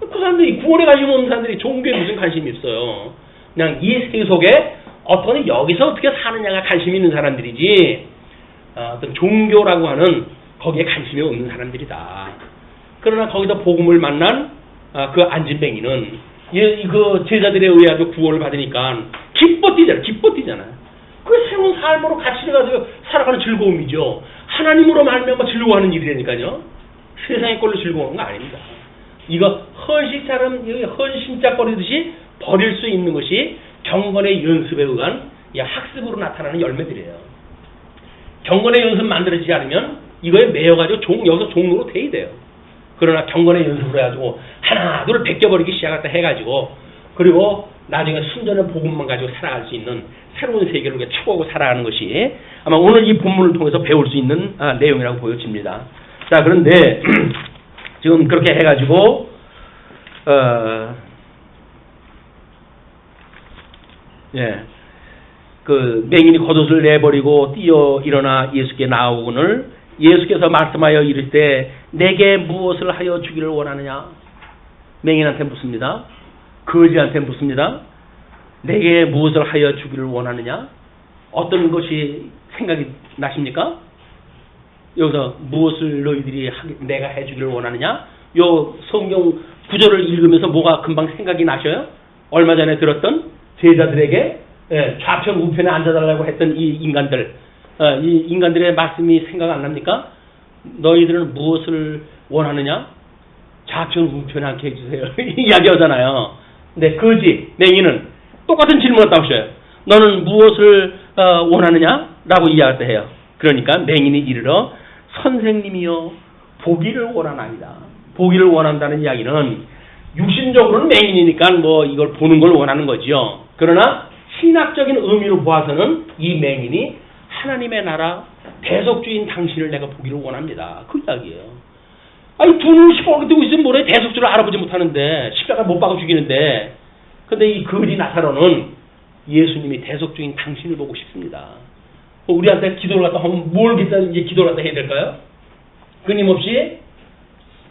그 사람들이 구원에 관심 없는 사람들이 종교에 무슨 관심이 있어요. 그냥 이 세속에 어떤 여기서 어떻게 사느냐가 관심이 있는 사람들이지 어떤 종교라고 하는 거기에 관심이 없는 사람들이다. 그러나 거기서 복음을 만난 그 안진뱅이는 그 제자들에 의해 아주 구원을 받으니까 기뻐 뛰잖아요. 그 새로운 삶으로 가치를 가지고 살아가는 즐거움이죠. 하나님으로 말미암아 즐거워하는 일이라니까요. 세상의 걸로 즐거워하는 거 아닙니다. 이거 헌신짝거리듯이 버릴 수 있는 것이 경건의 연습에 의한 학습으로 나타나는 열매들이에요. 경건의 연습 만들어지지 않으면 이거에 매여가지고 여기서 종로로 돼야 돼요. 그러나 경건의 연습을 해가지고 하나 둘 베껴버리기 시작했다 해가지고 그리고 나중에 순전한 복음만 가지고 살아갈 수 있는 새로운 세계를 추구하고 살아가는 것이 아마 오늘 이 본문을 통해서 배울 수 있는 내용이라고 보여집니다. 자, 그런데 지금 그렇게 해가지고 그 맹인이 겉옷을 내버리고 뛰어 일어나 예수께 나오거늘 예수께서 말씀하여 이를 때 내게 무엇을 하여 주기를 원하느냐? 맹인한테 묻습니다. 거지한테 묻습니다. 내게 무엇을 하여 주기를 원하느냐? 어떤 것이 생각이 나십니까? 여기서 무엇을 너희들이 내가 해주기를 원하느냐? 요 성경 구절을 읽으면서 뭐가 금방 생각이 나셔요? 얼마 전에 들었던 제자들에게 좌편 우편에 앉아달라고 했던 이 인간들의 말씀이 생각 안 납니까? 너희들은 무엇을 원하느냐? 좌편 우편에 앉게 해주세요. 이야기하잖아요. 근데 거지 맹인은 똑같은 질문을 따오셔요. 너는 무엇을 원하느냐? 라고 이야기를 해요. 그러니까 맹인이 이르러 선생님이여 보기를 원하나이다. 보기를 원한다는 이야기는 육신적으로는 맹인이니까 뭐 이걸 보는 걸 원하는 거지요. 그러나 신학적인 의미로 보아서는 이 맹인이 하나님의 나라 대속주인 당신을 내가 보기를 원합니다. 그 이야기예요. 아니 두 눈을 시뻘게 뜨고 있으면 뭐래 대속주를 알아보지 못하는데 십자가 못 박아 죽이는데 근데 이 거지 나사로는 예수님이 대속주인 당신을 보고 싶습니다. 우리한테 기도를 갖다 하면 뭘 기도를 갖다 해야 될까요? 끊임없이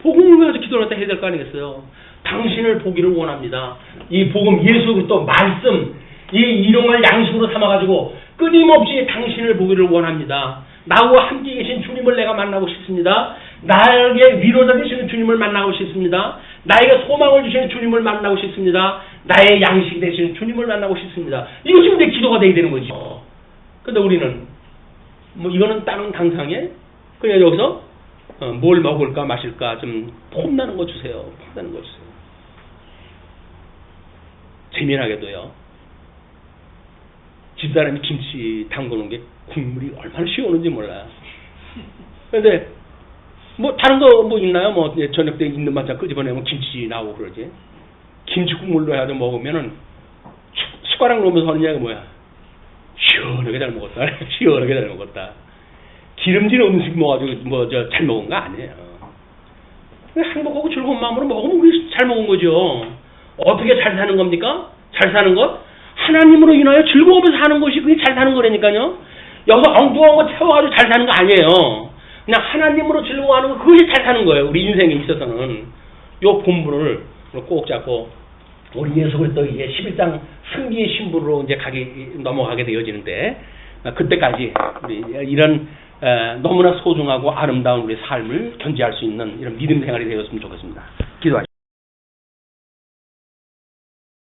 복음을 가지고 기도를 갖다 해야 될 거 아니겠어요? 당신을 보기를 원합니다. 이 복음 예수 그리스도 말씀 이 일용할 양식으로 삼아가지고 끊임없이 당신을 보기를 원합니다. 나와 함께 계신 주님을 내가 만나고 싶습니다. 나에게 위로자 되시는 주님을 만나고 싶습니다. 나에게 소망을 주시는 주님을 만나고 싶습니다. 나의 양식 되시는 주님을 만나고 싶습니다. 이것이 이제 기도가 돼야 되는 거죠. 근데 우리는 뭐 이거는 다른 당상에 그냥 여기서 뭘 먹을까 마실까 좀 폼나는 거 주세요. 폼나는 거 주세요. 재미나게도요. 집사람이 김치 담궈놓은 게 국물이 얼마나 시원한지 몰라요. 그런데 뭐 다른 거 뭐 있나요? 뭐 저녁 때 있는 반찬 끄집어내면 김치 나오고 그러지. 김치 국물로 해서 먹으면은 숟가락 넣으면서 하는 이야기가 뭐야? 시원하게 잘 먹었다. 시원하게 잘 먹었다. 기름진 음식 먹어가지고 뭐 저 잘 먹은 거 아니에요. 행복하고 즐거운 마음으로 먹으면 그게 잘 먹은 거죠. 어떻게 잘 사는 겁니까? 잘 사는 것? 하나님으로 인하여 즐거우면서 사는 것이 그게 잘 사는 거라니까요. 여기서 엉뚱한 거 채워가지고 잘 사는 거 아니에요. 그냥 하나님으로 즐거워하는 거 그것이 잘 사는 거예요. 우리 인생에 있어서는. 요 본문을 꼭 잡고 우리 예수 그리스도의 11장 승기의 신부로 이제 넘어가게 되어지는데 그때까지 우리 이런 너무나 소중하고 아름다운 우리 삶을 견지할 수 있는 이런 믿음 생활이 되었으면 좋겠습니다.